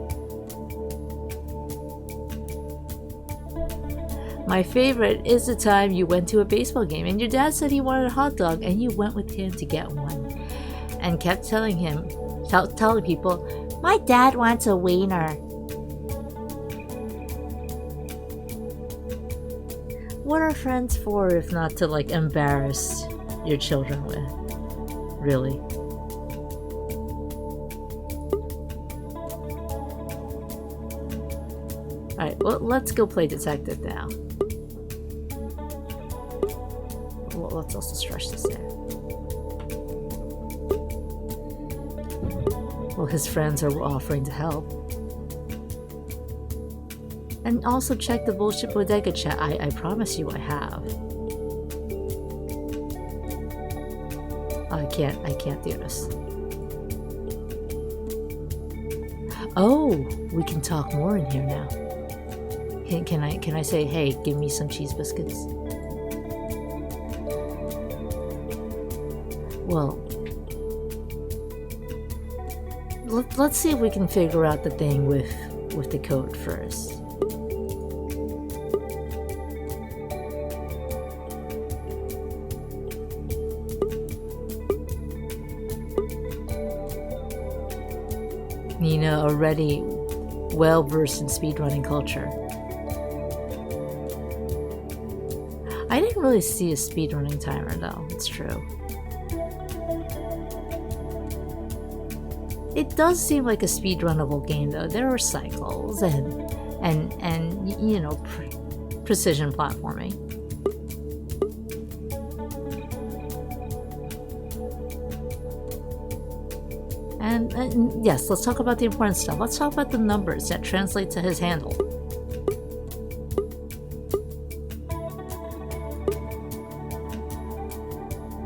My favorite is the time you went to a baseball game and your dad said he wanted a hot dog and you went with him to get one and kept telling people, my dad wants a wiener. What are friends for if not to like embarrass your children with? Really? Alright, well, let's go play detective now. Well, let's also stretch this there. Well, his friends are offering to help. And also check the bullshit bodega chat. I promise you I have. I can't do this. Oh, we can talk more in here now. Can I say, hey, give me some cheese biscuits? Well, let's see if we can figure out the thing with the code first. Nina already well versed in speedrunning culture. I didn't really see a speedrunning timer though, it's true. It does seem like a speedrunnable game though. There are cycles and you know, precision platforming. And yes, let's talk about the important stuff. Let's talk about the numbers that translate to his handle.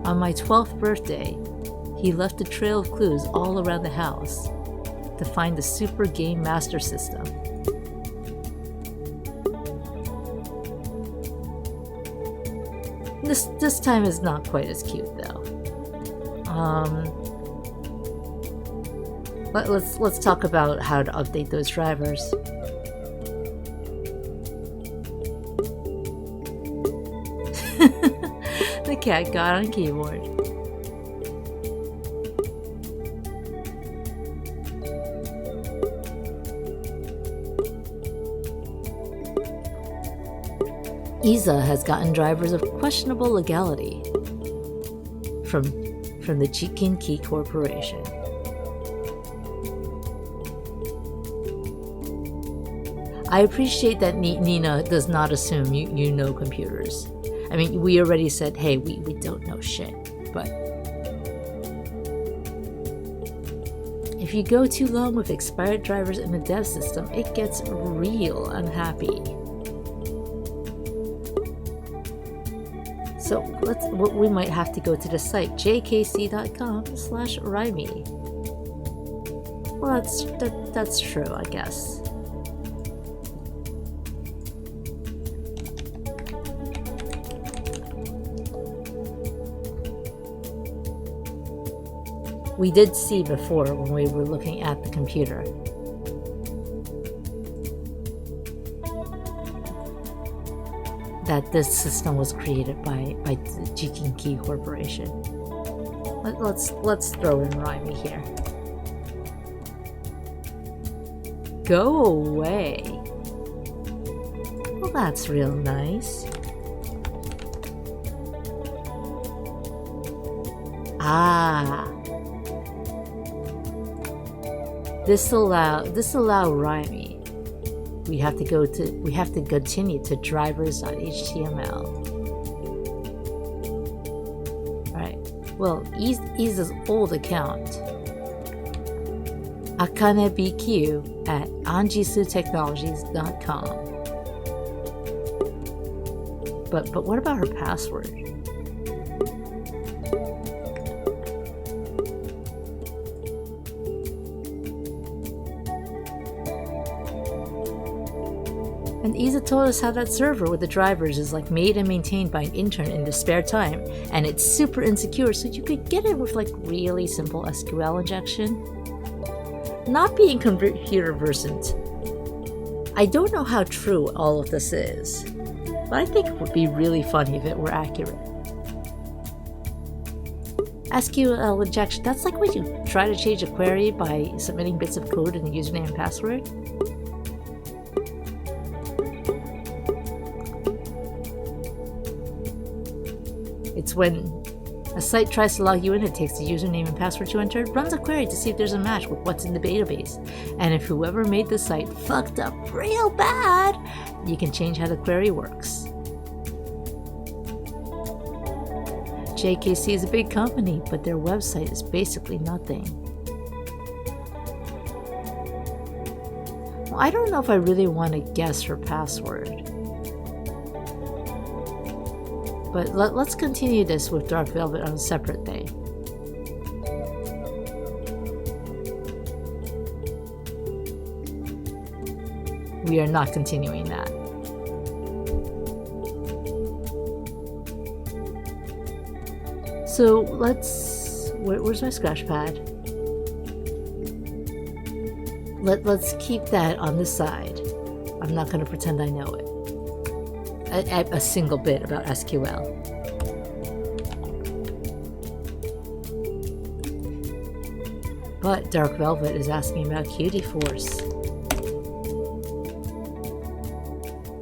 On my 12th birthday, he left a trail of clues all around the house to find the Super Game Master System. This time is not quite as cute though. Let's talk about how to update those drivers. The cat got on keyboard. Isa has gotten drivers of questionable legality from the Chicken Key Corporation. I appreciate that Nina does not assume you know computers. I mean, we already said, hey, we don't know shit, but if you go too long with expired drivers in the dev system, it gets real unhappy. So we might have to go to the site jkc.com/RyME. Well, that's true, I guess. We did see before when we were looking at the computer that this system was created by the Chicken Key Corporation. Let's throw in RyME here. Go away. Well, that's real nice. Ah. Disallow RyME. We have to continue to drivers.html. Alright. Well, Isa's old account, AkaneBQ at anjisutechnologies.com. But what about her password? And Isa told us how that server with the drivers is like made and maintained by an intern in their spare time, and it's super insecure, so you could get it with like really simple SQL injection. Not being computer versant, I don't know how true all of this is, but I think it would be really funny if it were accurate. SQL injection, that's like when you try to change a query by submitting bits of code in the username and password. It's when a site tries to log you in, it takes the username and password you entered, runs a query to see if there's a match with what's in the database, and if whoever made the site fucked up real bad, you can change how the query works. JKC is a big company, but their website is basically nothing. Well, I don't know if I really want to guess her password. But let's continue this with Dark Velvet on a separate day. We are not continuing that. So let's... where's my scratch pad? Let's keep that on the side. I'm not going to pretend I know it. A single bit about SQL. But Dark Velvet is asking about Cutie Force.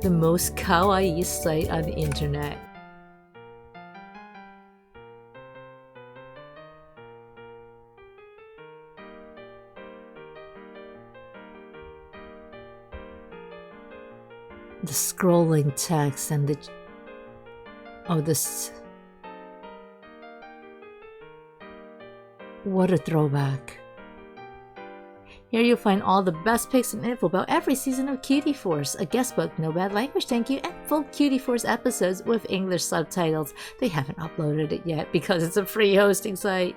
The most kawaii site on the internet. The scrolling text and the... oh, this... what a throwback. Here you'll find all the best pics and info about every season of Cutie Force, a guest book, no bad language thank you, and full Cutie Force episodes with English subtitles. They haven't uploaded it yet because it's a free hosting site.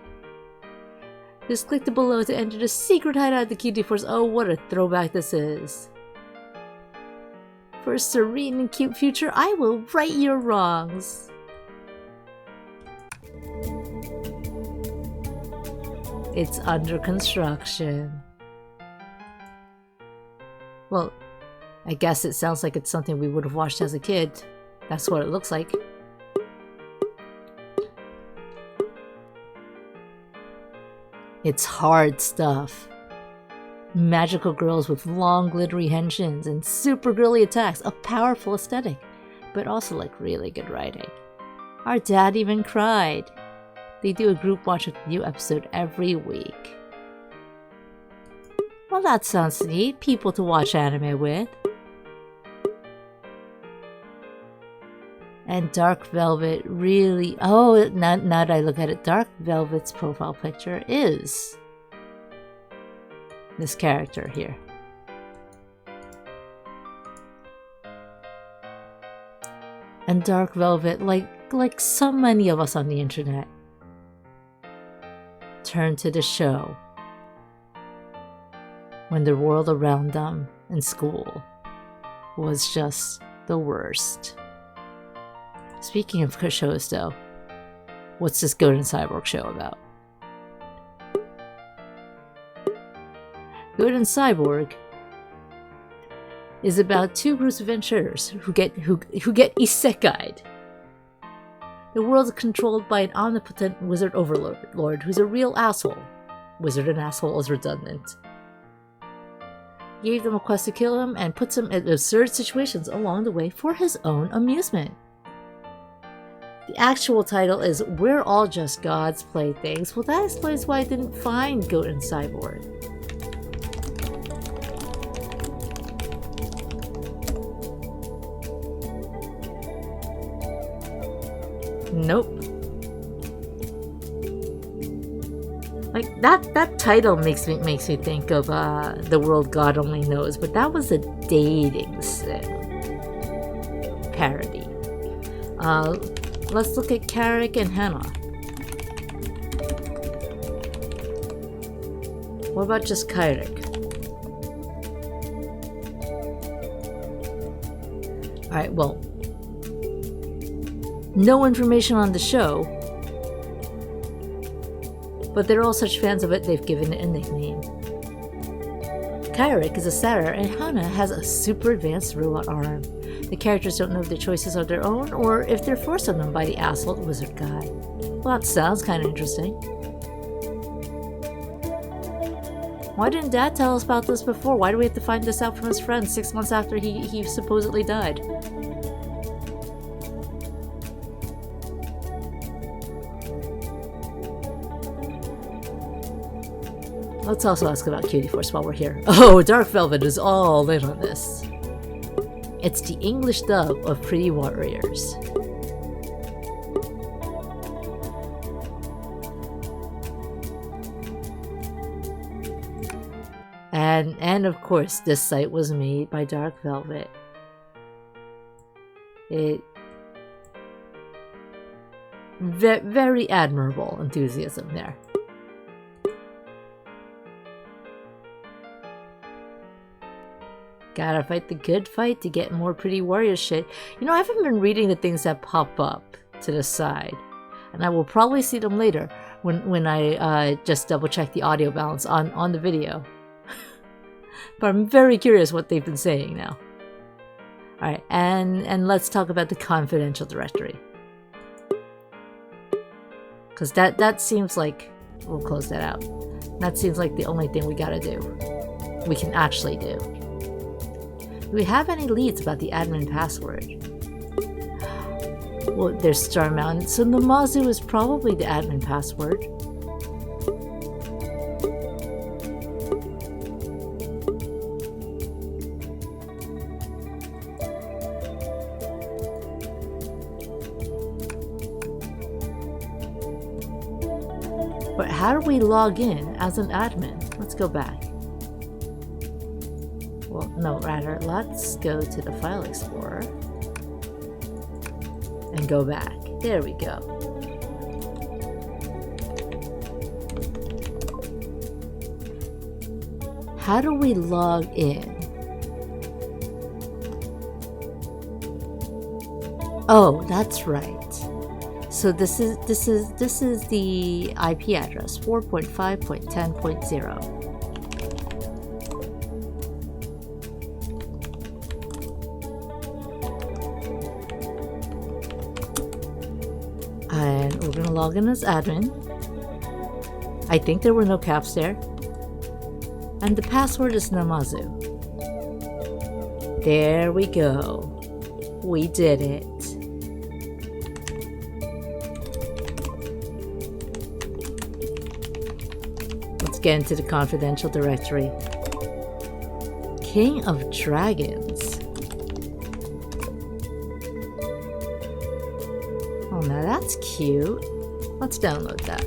Just click the below to enter the secret hideout of the Cutie Force. Oh, what a throwback this is. For a serene and cute future, I will right your wrongs. It's under construction. Well, I guess it sounds like it's something we would have watched as a kid. That's what it looks like. It's hard stuff. Magical girls with long glittery henshins and super girly attacks, a powerful aesthetic, but also like really good writing. Our dad even cried. They do a group watch with a new episode every week. Well, that sounds neat. People to watch anime with. And Dark Velvet really... oh, now that I look at it, Dark Velvet's profile picture is this character here. And Dark Velvet, like so many of us on the internet, turned to the show when the world around them in school was just the worst. Speaking of shows though, what's this Golden Cyborg show about? Golden Cyborg is about two groups of adventurers who get isekai'd. The world is controlled by an omnipotent wizard overlord who's a real asshole. Wizard and asshole is redundant. Gave them a quest to kill him and puts him in absurd situations along the way for his own amusement. The actual title is We're All Just God's Playthings. Well, that explains why I didn't find Golden Cyborg. Nope. Like that title makes me think of The World God Only Knows, but that was a dating sim parody. Let's look at Carrick and Hannah. What about just Carrick? Alright, well, no information on the show, but they're all such fans of it, they've given it a nickname. Kyrick is a satyr, and Hana has a super advanced robot arm. The characters don't know if their choices are their own, or if they're forced on them by the asshole wizard guy. Well, that sounds kind of interesting. Why didn't Dad tell us about this before? Why do we have to find this out from his friends 6 months after he supposedly died? Let's also ask about Cutie Force while we're here. Oh, Dark Velvet is all in on this. It's the English dub of Pretty Warriors. And of course, this site was made by Dark Velvet. Very admirable enthusiasm there. Gotta fight the good fight to get more Pretty Warriors shit. You know, I haven't been reading the things that pop up to the side. And I will probably see them later when I just double check the audio balance on the video. But I'm very curious what they've been saying now. Alright, and let's talk about the confidential directory. Because that seems like... We'll close that out. That seems like the only thing we gotta do. We can actually do. Do we have any leads about the admin password? Well, there's Star Mountain, so Namazu is probably the admin password. But how do we log in as an admin? Let's go back. Well, no, rather, let's go to the File Explorer and go back. There we go. How do we log in? Oh, that's right. So this is the IP address 4.5.10.0. And we're gonna log in as admin. I think there were no caps there. And the password is Namazu. There we go. We did it. Let's get into the confidential directory. King of Dragons. Oh, now that's cute. Let's download that.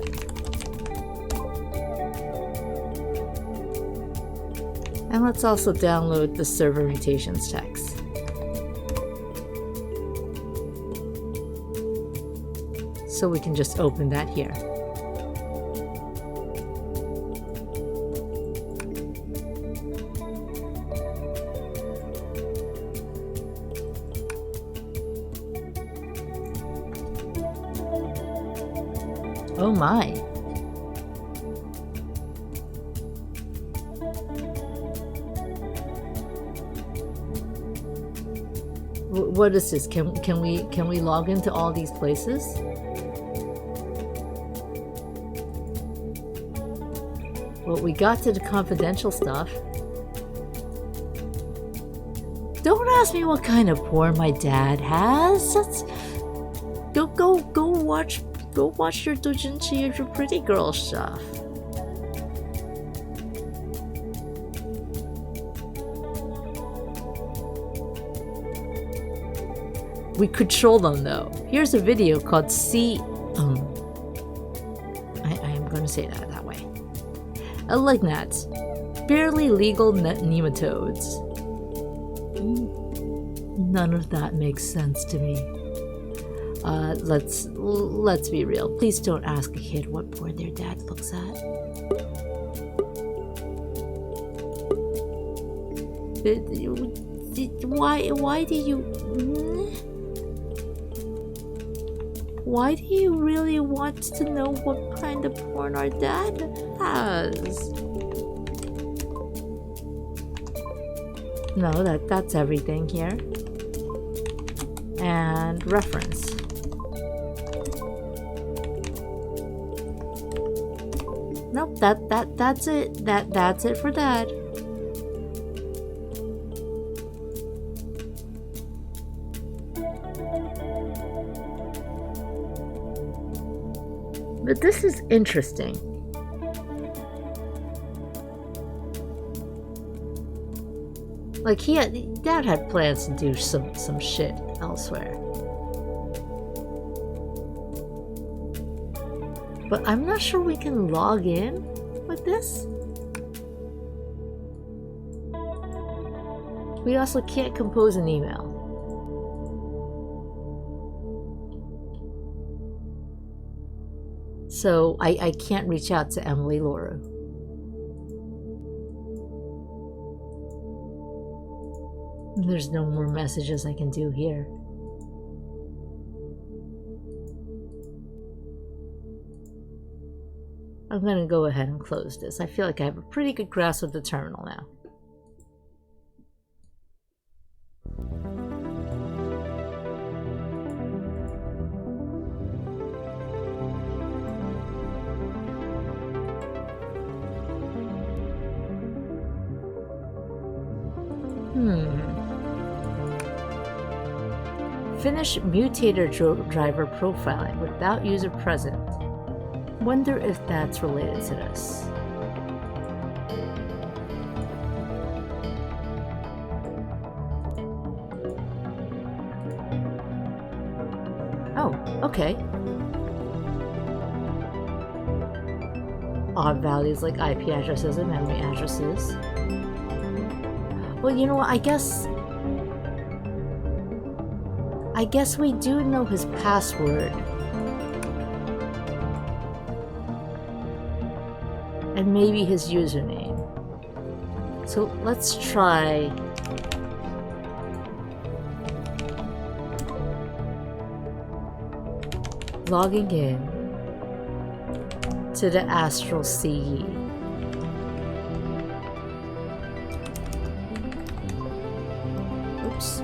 And let's also download the server mutations text. So we can just open that here. Oh my. What is this? Can we log into all these places? Well, we got to the confidential stuff. Don't ask me what kind of porn my dad has. That's... Go watch your doujinshi or your pretty girl stuff. We control them though. Here's a video called I am going to say that way. Alignats. Barely legal nematodes. None of that makes sense to me. Let's be real. Please don't ask a kid what porn their dad looks at. Why do you... Why do you really want to know what kind of porn our dad has? No, that's everything here. And reference. Nope, that's it. That's it for Dad. But this is interesting. Like Dad had plans to do some shit elsewhere. But I'm not sure we can log in with this. We also can't compose an email. So I can't reach out to Emily Laura. There's no more messages I can do here. I'm gonna go ahead and close this. I feel like I have a pretty good grasp of the terminal now. Finish mutator driver profiling without user present. Wonder if that's related to this. Oh, okay. Odd values like IP addresses and memory addresses. Well, you know what, I guess we do know his password. And maybe his username. So let's try logging in to the Astral CE. Oops.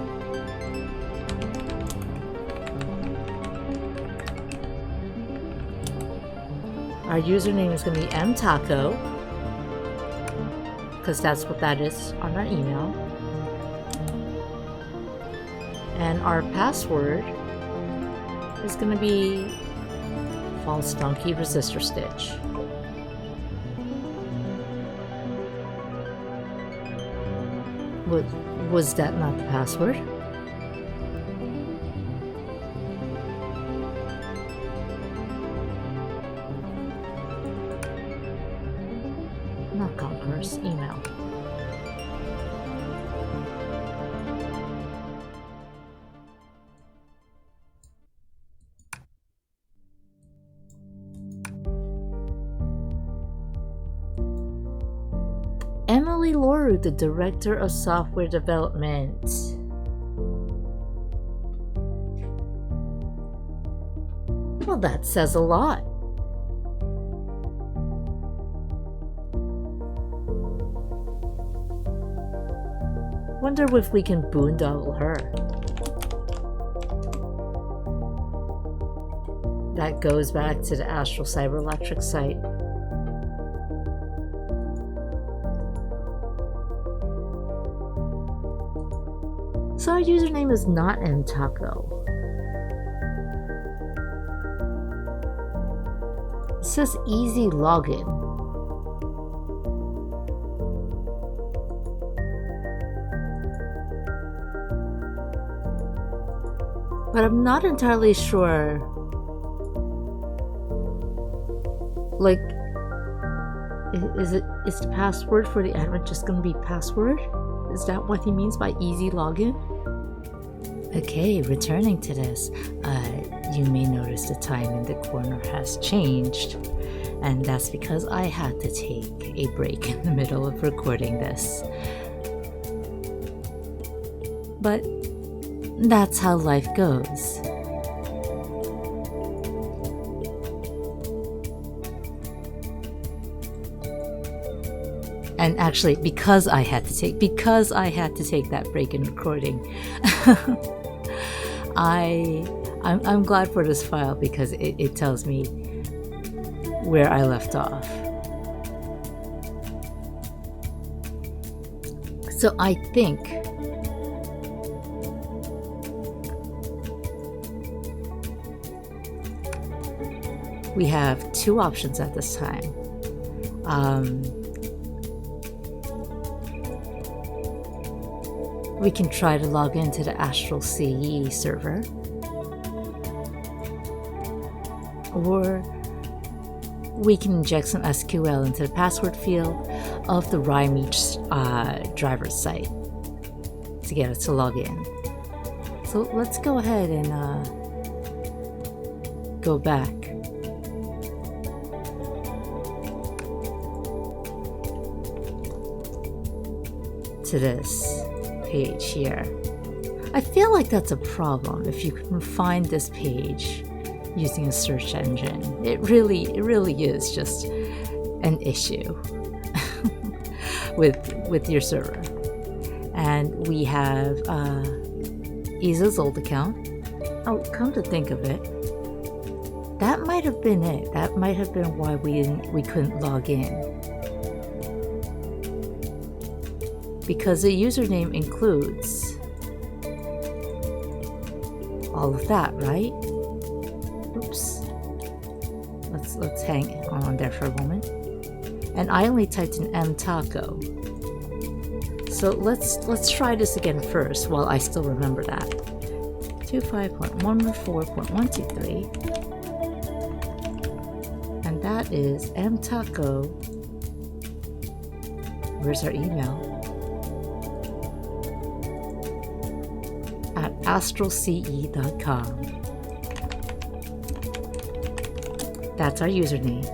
Our username is going to be mtaco, because that's what that is on our email. And our password is going to be false donkey resistor stitch. Was that not the password? Not Conqueror's email. Emily Loru, the Director of Software Development. Well, that says a lot. Wonder if we can boondoggle her. That goes back to the Astral Cyberelectric site. So our username is not mtaco. It says easy login. But I'm not entirely sure. Like, is the password for the admin just gonna be password? Is that what he means by easy login? Okay, returning to this, you may notice the time in the corner has changed, and that's because I had to take a break in the middle of recording this. But that's how life goes. And actually, because I had to take that break in recording, I'm glad for this file because it tells me where I left off. So I think we have two options at this time. We can try to log into the Astral CE server, or we can inject some SQL into the password field of the RyME driver site to get us to log in. So let's go ahead and go back. To this page here. I feel like that's a problem if you can find this page using a search engine. It really is just an issue with your server. And we have Isa's old account. Oh, come to think of it, that might have been it. That might have been why we couldn't log in. Because the username includes all of that, right? Oops. Let's hang on there for a moment. And I only typed in mtaco. So let's try this again first while I still remember that. 25.114.123. And that is mtaco. Where's our email? At astralce.com. That's our username.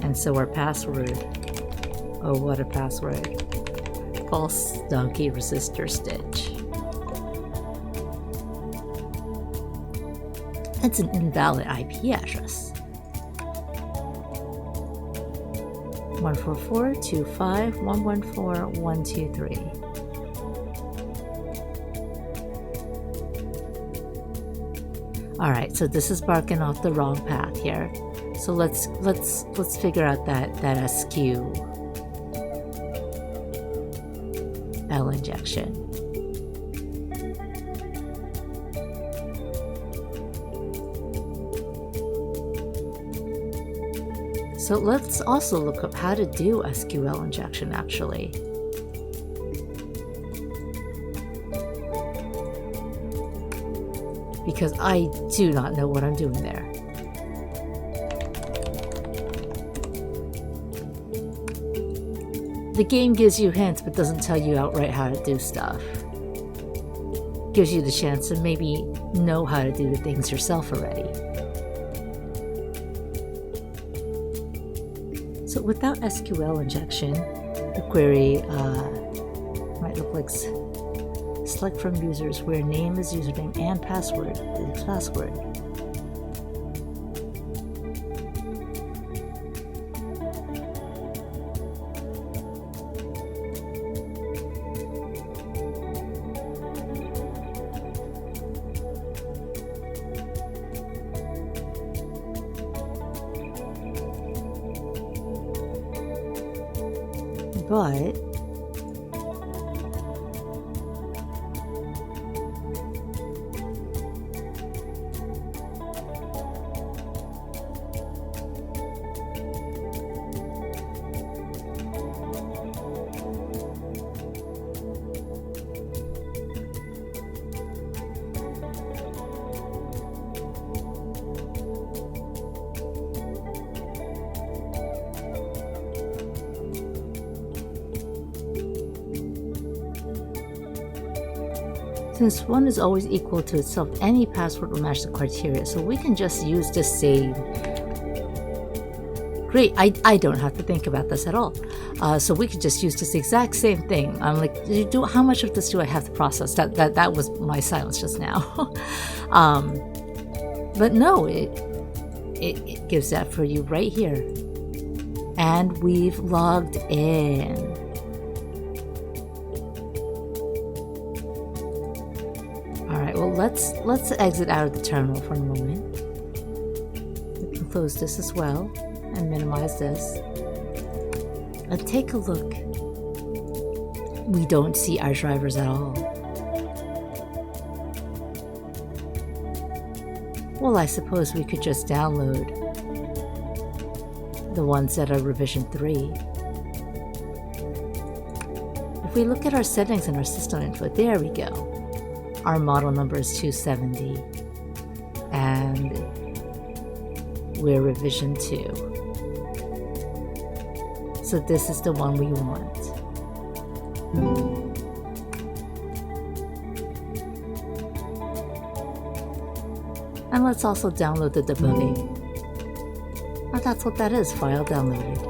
And so our password, oh what a password, false donkey resistor stitch. That's an invalid IP address. 144.25114.123. All right, so this is barking off the wrong path here. So let's figure out that SQL injection. So let's also look up how to do SQL injection actually. Because I do not know what I'm doing there. The game gives you hints but doesn't tell you outright how to do stuff. Gives you the chance to maybe know how to do the things yourself already. So without SQL injection, the query might look like select from users where name is username and password is password. But since 1 is always equal to itself, any password will match the criteria, so we can just use the same Great, I don't have to think about this at all. So we could just use this exact same thing. I'm like, how much of this do I have to process? That was my silence just now. But no, it gives that for you right here. And we've logged in. Alright, well let's exit out of the terminal for a moment. We can close this as well and minimize this. And take a look. We don't see our drivers at all. Well, I suppose we could just download the ones that are revision 3. If we look at our settings and our system info, there we go. Our model number is 270 and we're revision 2. So this is the one we want. And let's also download the debugging. Oh, that's what that is, file downloaded.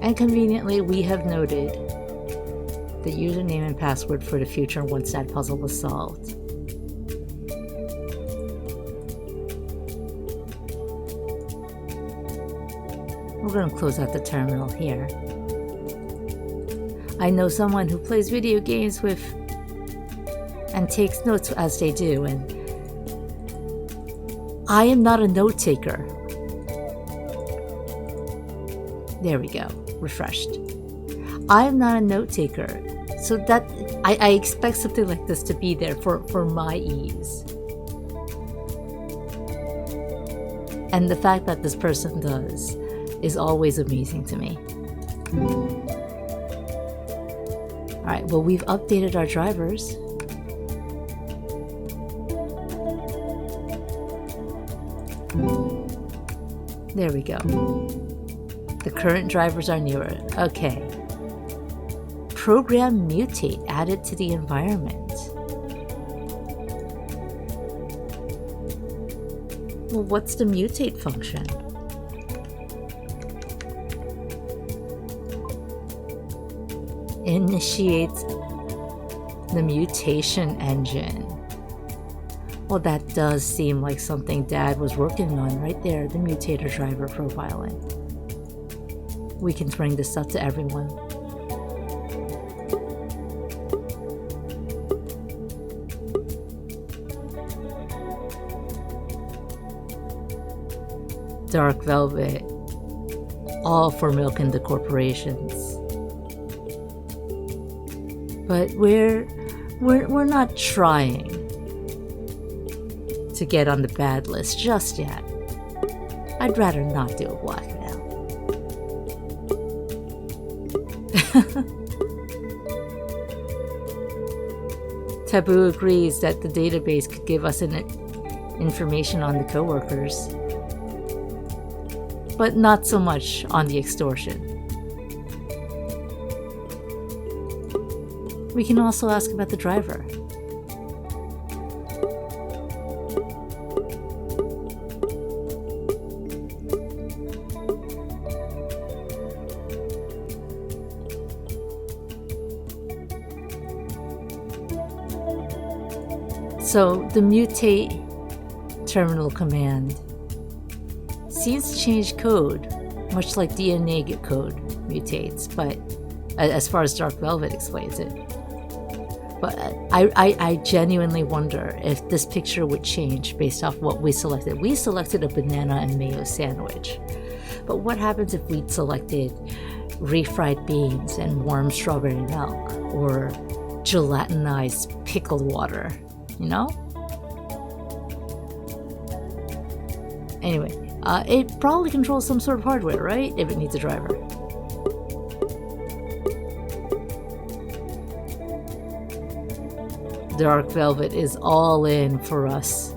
And conveniently, we have noted the username and password for the future once that puzzle was solved. We're going to close out the terminal here. I know someone who plays video games with and takes notes as they do, and I am not a note taker. There we go, refreshed. I am not a note taker, so that I expect something like this to be there for my ease. And the fact that this person does is always amazing to me. Alright, well, we've updated our drivers. There we go. The current drivers are newer. Okay. Program mutate added to the environment. Well, what's the mutate function? Initiates the mutation engine. Well, that does seem like something Dad was working on right there, the mutator driver profiling. We can bring this up to everyone. Dark Velvet, all for milking the corporations. But we're not trying to get on the bad list just yet. I'd rather not do a blackmail. Taboo agrees that the database could give us information on the coworkers, but not so much on the extortion. We can also ask about the driver. So the mutate terminal command seems to change code, much like DNA code mutates, but as far as Dark Velvet explains it. But I genuinely wonder if this picture would change based off what we selected. We selected a banana and mayo sandwich. But what happens if we'd selected refried beans and warm strawberry milk, or gelatinized pickled water, you know? Anyway, it probably controls some sort of hardware, right? If it needs a driver. Dark Velvet is all in for us,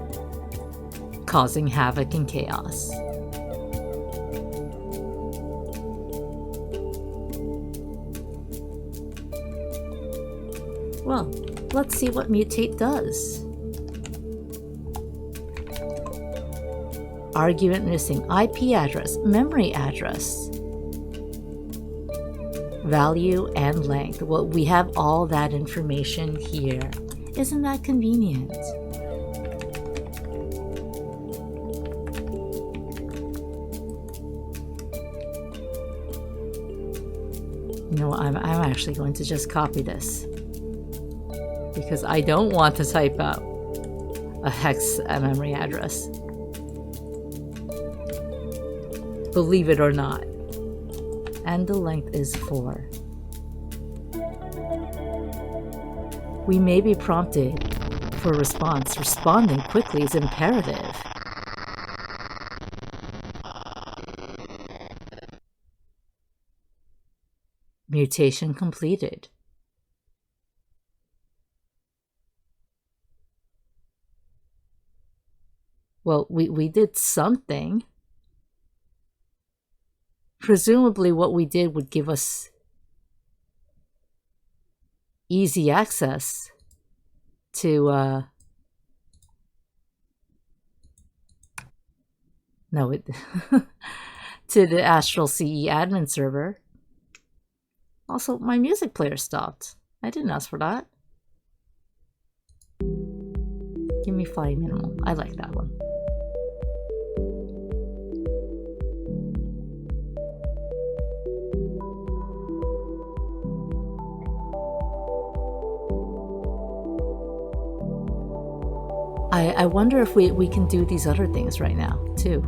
causing havoc and chaos. Well, let's see what mutate does. Argument missing. IP address, memory address, value, and length. Well, we have all that information here. Isn't that convenient? You know, I'm actually going to just copy this because I don't want to type out a hex memory address. Believe it or not. And the length is 4. We may be prompted for a response. Responding quickly is imperative. Mutation completed. Well, we did something. Presumably what we did would give us easy access to to the Astral CE admin server. Also, my music player stopped. I didn't ask for that. Give me fly minimal. I like that one. I wonder if we can do these other things right now, too.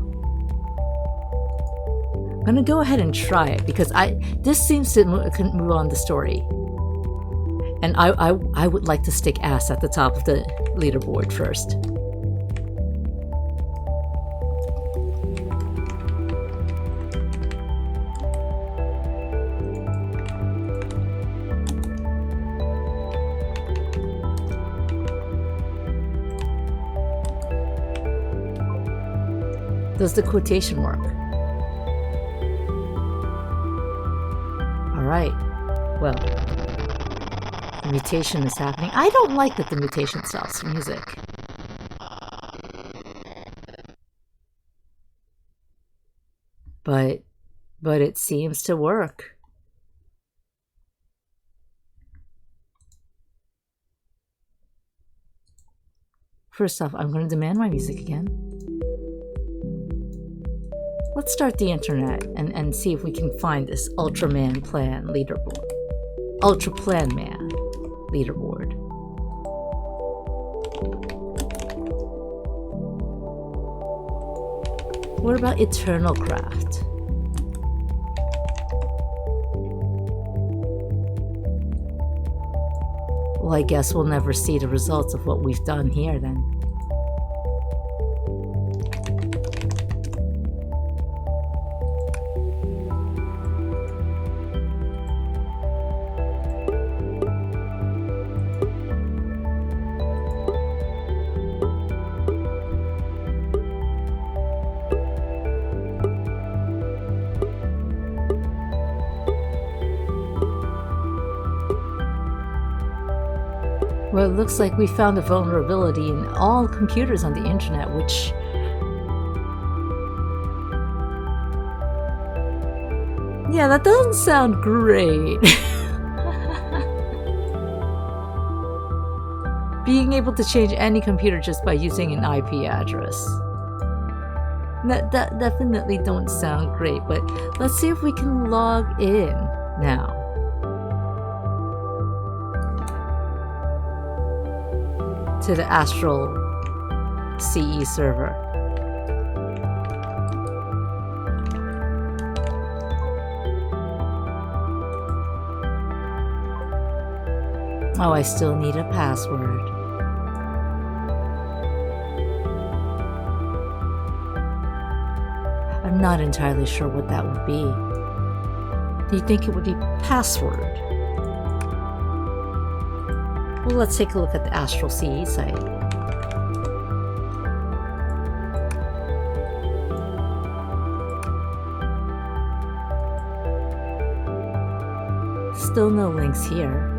I'm gonna go ahead and try it, because this seems to move on the story. And I would like to stick ass at the top of the leaderboard first. Does the quotation work? Alright. Well, the mutation is happening. I don't like that the mutation stops music. But it seems to work. First off, I'm going to demand my music again. Let's start the internet and see if we can find this Ultraman Plan leaderboard. Ultra Plan Man leaderboard. What about Eternal Craft? Well, I guess we'll never see the results of what we've done here then. Well, it looks like we found a vulnerability in all computers on the internet, which... yeah, that doesn't sound great. Being able to change any computer just by using an IP address. That definitely don't sound great, but let's see if we can log in now. To the Astral CE server. Oh, I still need a password. I'm not entirely sure what that would be. Do you think it would be password? Well, let's take a look at the Astral CE site. Still no links here.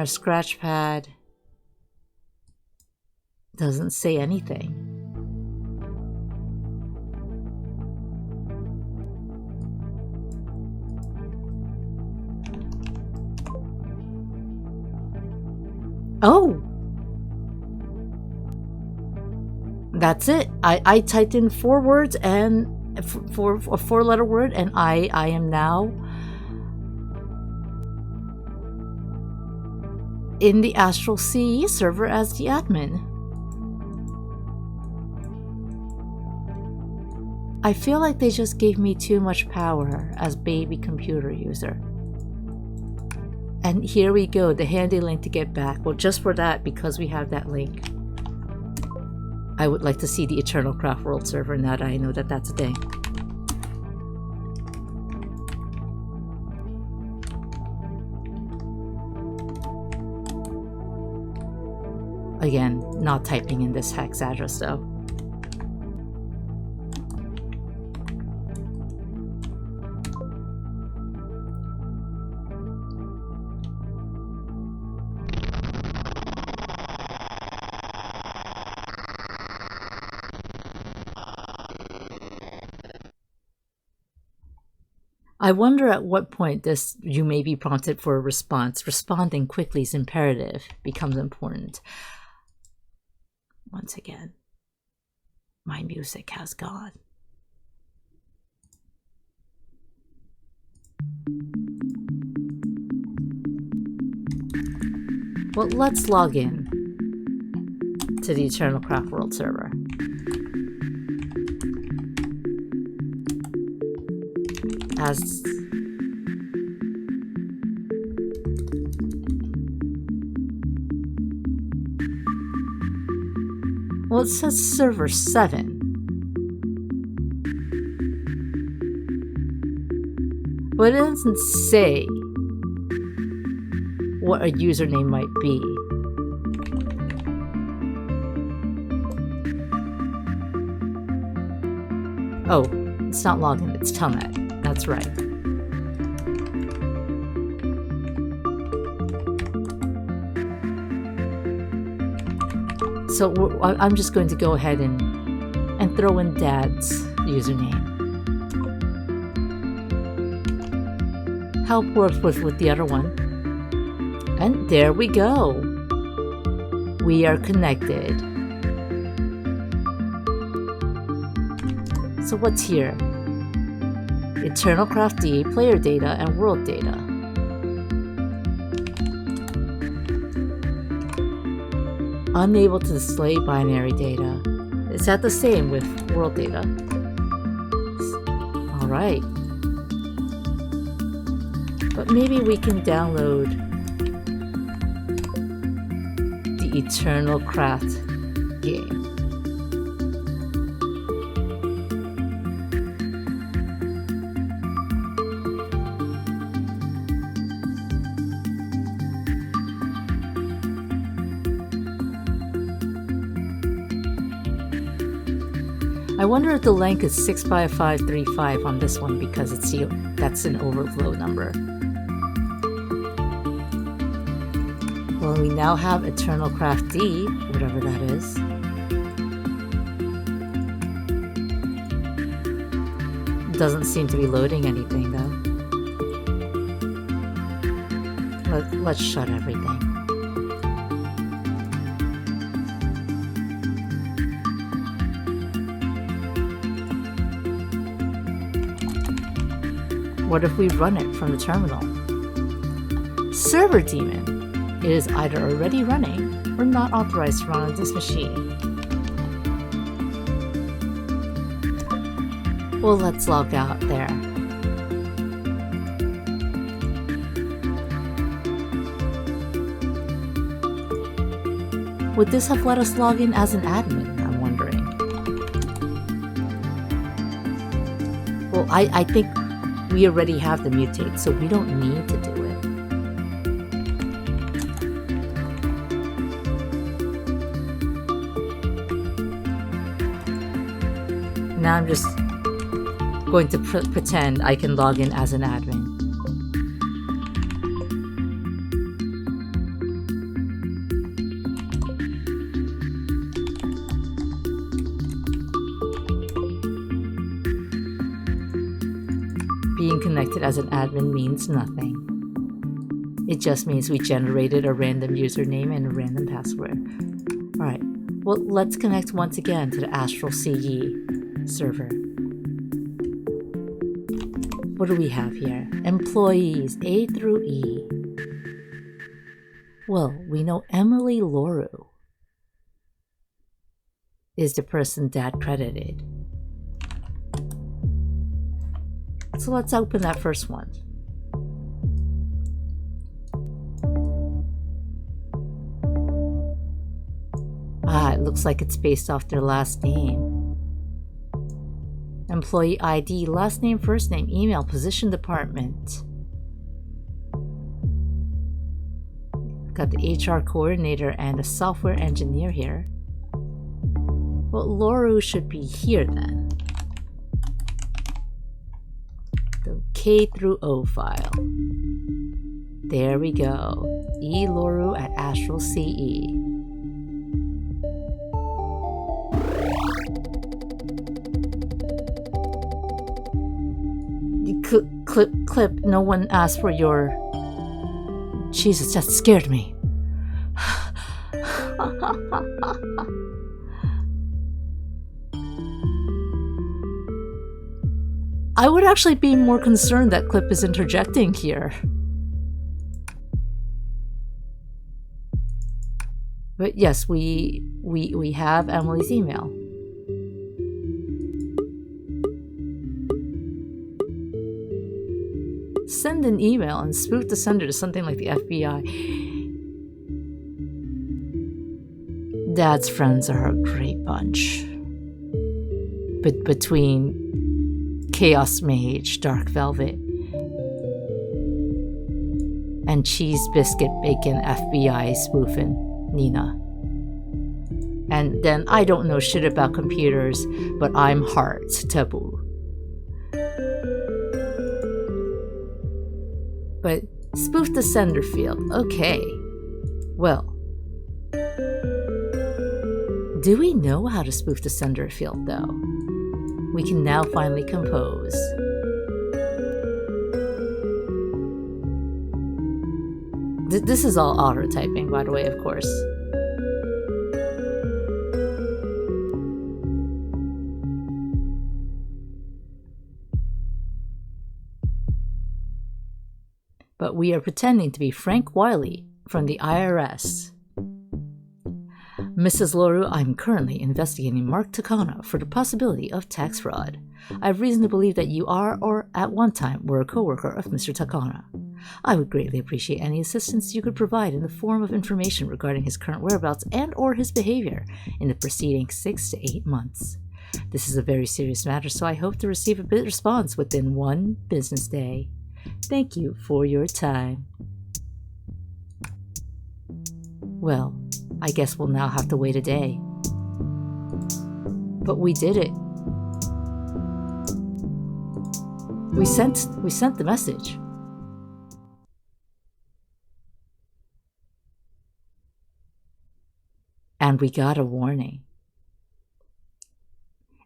our scratch pad doesn't say anything. Oh! That's it. I typed in 4 words and for a 4-letter word, and I am now in the Astral CE server as the admin. I feel like they just gave me too much power as baby computer user. And here we go, the handy link to get back. Well, just for that, because we have that link, I would like to see the Eternal Craft World server now that I know that that's a thing. Again, not typing in this hex address though. I wonder at what point you may be prompted for a response. Responding quickly is imperative, becomes important. Once again, my music has gone. Well, let's log in to the Eternal Craft World server. Well, it says server 7. But it doesn't say what a username might be. Oh, it's not login, it's telnet. That's right. So I'm just going to go ahead and throw in Dad's username. Help works with the other one. And there we go. We are connected. So what's here? Eternal Craft D, player data, and world data. Unable to display binary data. Is that the same with world data? Alright. But maybe we can download the Eternal Craft game. I wonder if the length is 65535 on this one because that's an overflow number. Well, we now have Eternal Craft D, whatever that is. Doesn't seem to be loading anything though. Let's shut everything. What if we run it from the terminal? Server daemon. It is either already running or not authorized to run on this machine. Well, let's log out there. Would this have let us log in as an admin, I'm wondering? Well, I think we already have the mutate, so we don't need to do it. Now I'm just going to pretend I can log in as an admin. connected as an admin means nothing. It just means we generated a random username and a random password. Alright, well, let's connect once again to the Astral CE server. What do we have here? Employees A through E. Well, we know Emily Loru is the person Dad credited. So let's open that first one. Ah, it looks like it's based off their last name. Employee ID, last name, first name, email, position, department. Got the HR coordinator and a software engineer here. Well, Loru should be here then. The K through O file. There we go. E Loru at Astral CE. Clip, no one asked for your... Jesus, that scared me. I would actually be more concerned that Clip is interjecting here. But yes, we have Emily's email. Send an email and spoof the sender to something like the FBI. Dad's friends are a great bunch. But between Chaos Mage, Dark Velvet, and Cheese Biscuit Bacon FBI spoofing Nina. And then I don't know shit about computers, but I'm Heart Taboo. But spoof the sender field. Okay. Well, do we know how to spoof the sender field though? We can now finally compose. This is all auto typing, by the way, of course. But we are pretending to be Frank Wiley from the IRS. Mrs. Loru, I'm currently investigating Mark Takano for the possibility of tax fraud. I have reason to believe that you are, or at one time were, a co-worker of Mr. Takano. I would greatly appreciate any assistance you could provide in the form of information regarding his current whereabouts and or his behavior in the preceding 6 to 8 months. This is a very serious matter, so I hope to receive a response within 1 business day. Thank you for your time. Well, I guess we'll now have to wait a day. But we did it. We sent the message. And we got a warning.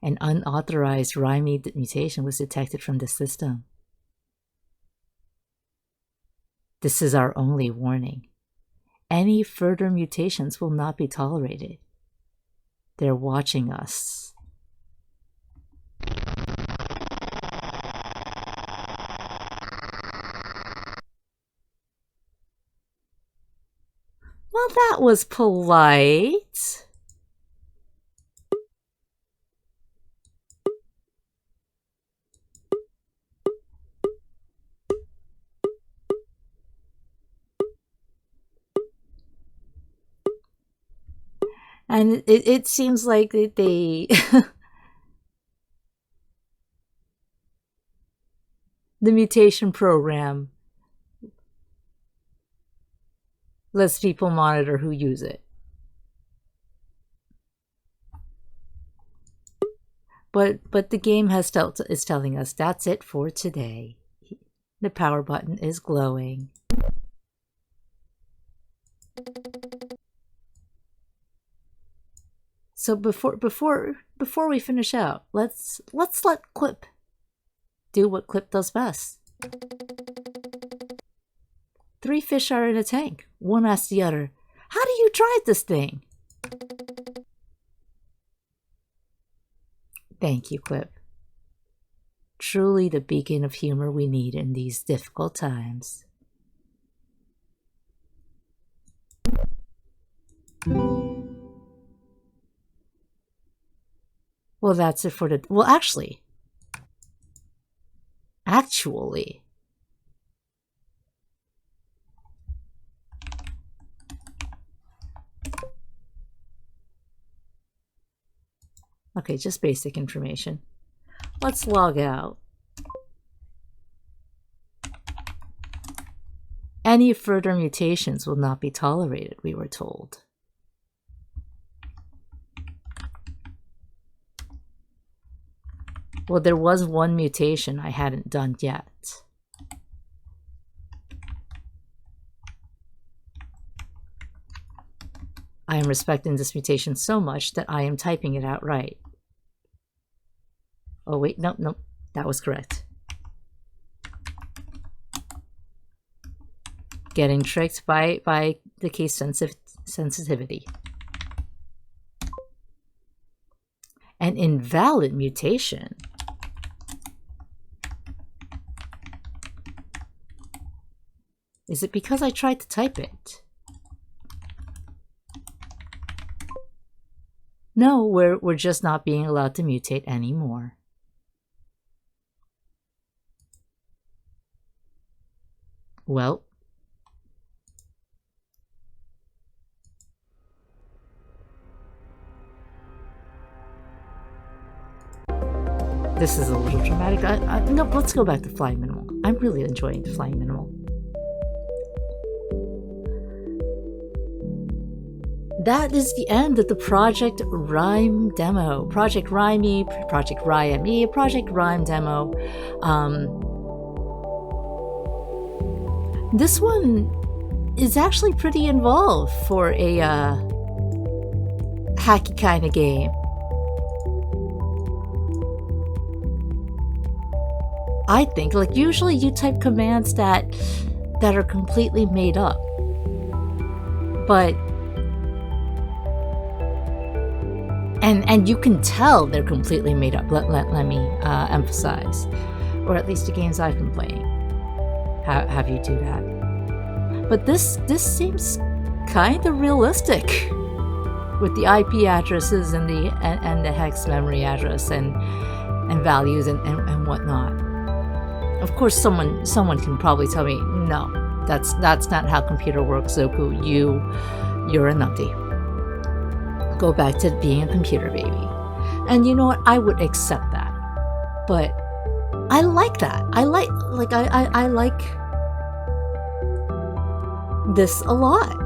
An unauthorized RyME mutation was detected from the system. This is our only warning. Any further mutations will not be tolerated. They're watching us. Well, that was polite. And it seems like they the mutation program lets people monitor who use it. But the game is telling us that's it for today. The power button is glowing. So before we finish out, let's let Clip do what Clip does best. Three fish are in a tank. One asks the other, "How do you drive this thing?" Thank you, Clip. Truly the beacon of humor we need in these difficult times. Well, that's it for the... Well, actually... Okay, just basic information. Let's log out. Any further mutations will not be tolerated, we were told. Well, there was one mutation I hadn't done yet. I am respecting this mutation so much that I am typing it out right. Oh wait, nope, that was correct. Getting tricked by the case sensitivity. An invalid mutation. Is it because I tried to type it? No, we're just not being allowed to mutate anymore. Well, this is a little dramatic. No, let's go back to flying minimal. I'm really enjoying flying minimal. That is the end of the Project RyME demo. Project RyME, Project RyME, Project RyME demo. This one is actually pretty involved for a hacky kind of game. I think, like, usually you type commands that are completely made up, but and you can tell they're completely made up. Let me emphasize, or at least the games I've been playing have you do that. But this seems kind of realistic with the IP addresses and the hex memory address and values and whatnot. Of course, someone can probably tell me, no, that's not how computer works, Zoku. You're a numpty. Go back to being a computer baby. And you know what? I would accept that. But I like that. I like this a lot.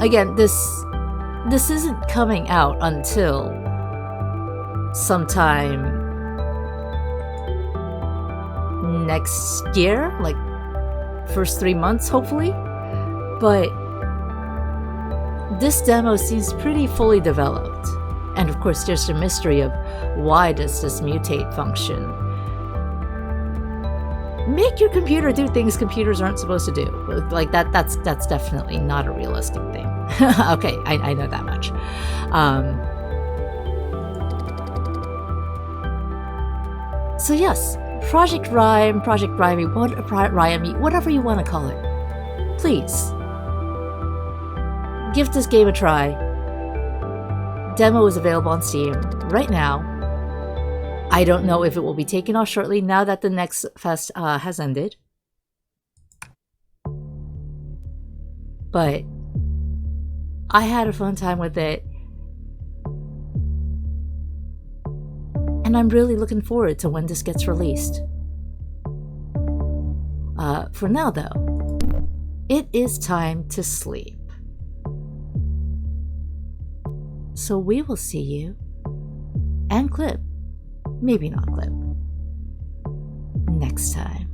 Again, this isn't coming out until sometime next year, like first 3 months, hopefully. But this demo seems pretty fully developed. And of course, there's the mystery of why does this mutate function? Make your computer do things computers aren't supposed to do. Like that's definitely not a realistic thing. Okay, I know that much. So yes, Project RyME, Project RyME, RyME, whatever you want to call it. Please, give this game a try. Demo is available on Steam right now. I don't know if it will be taken off shortly now that the next fest has ended. But I had a fun time with it. And I'm really looking forward to when this gets released. For now, though, it is time to sleep. So we will see you, and Clip, maybe not Clip, next time.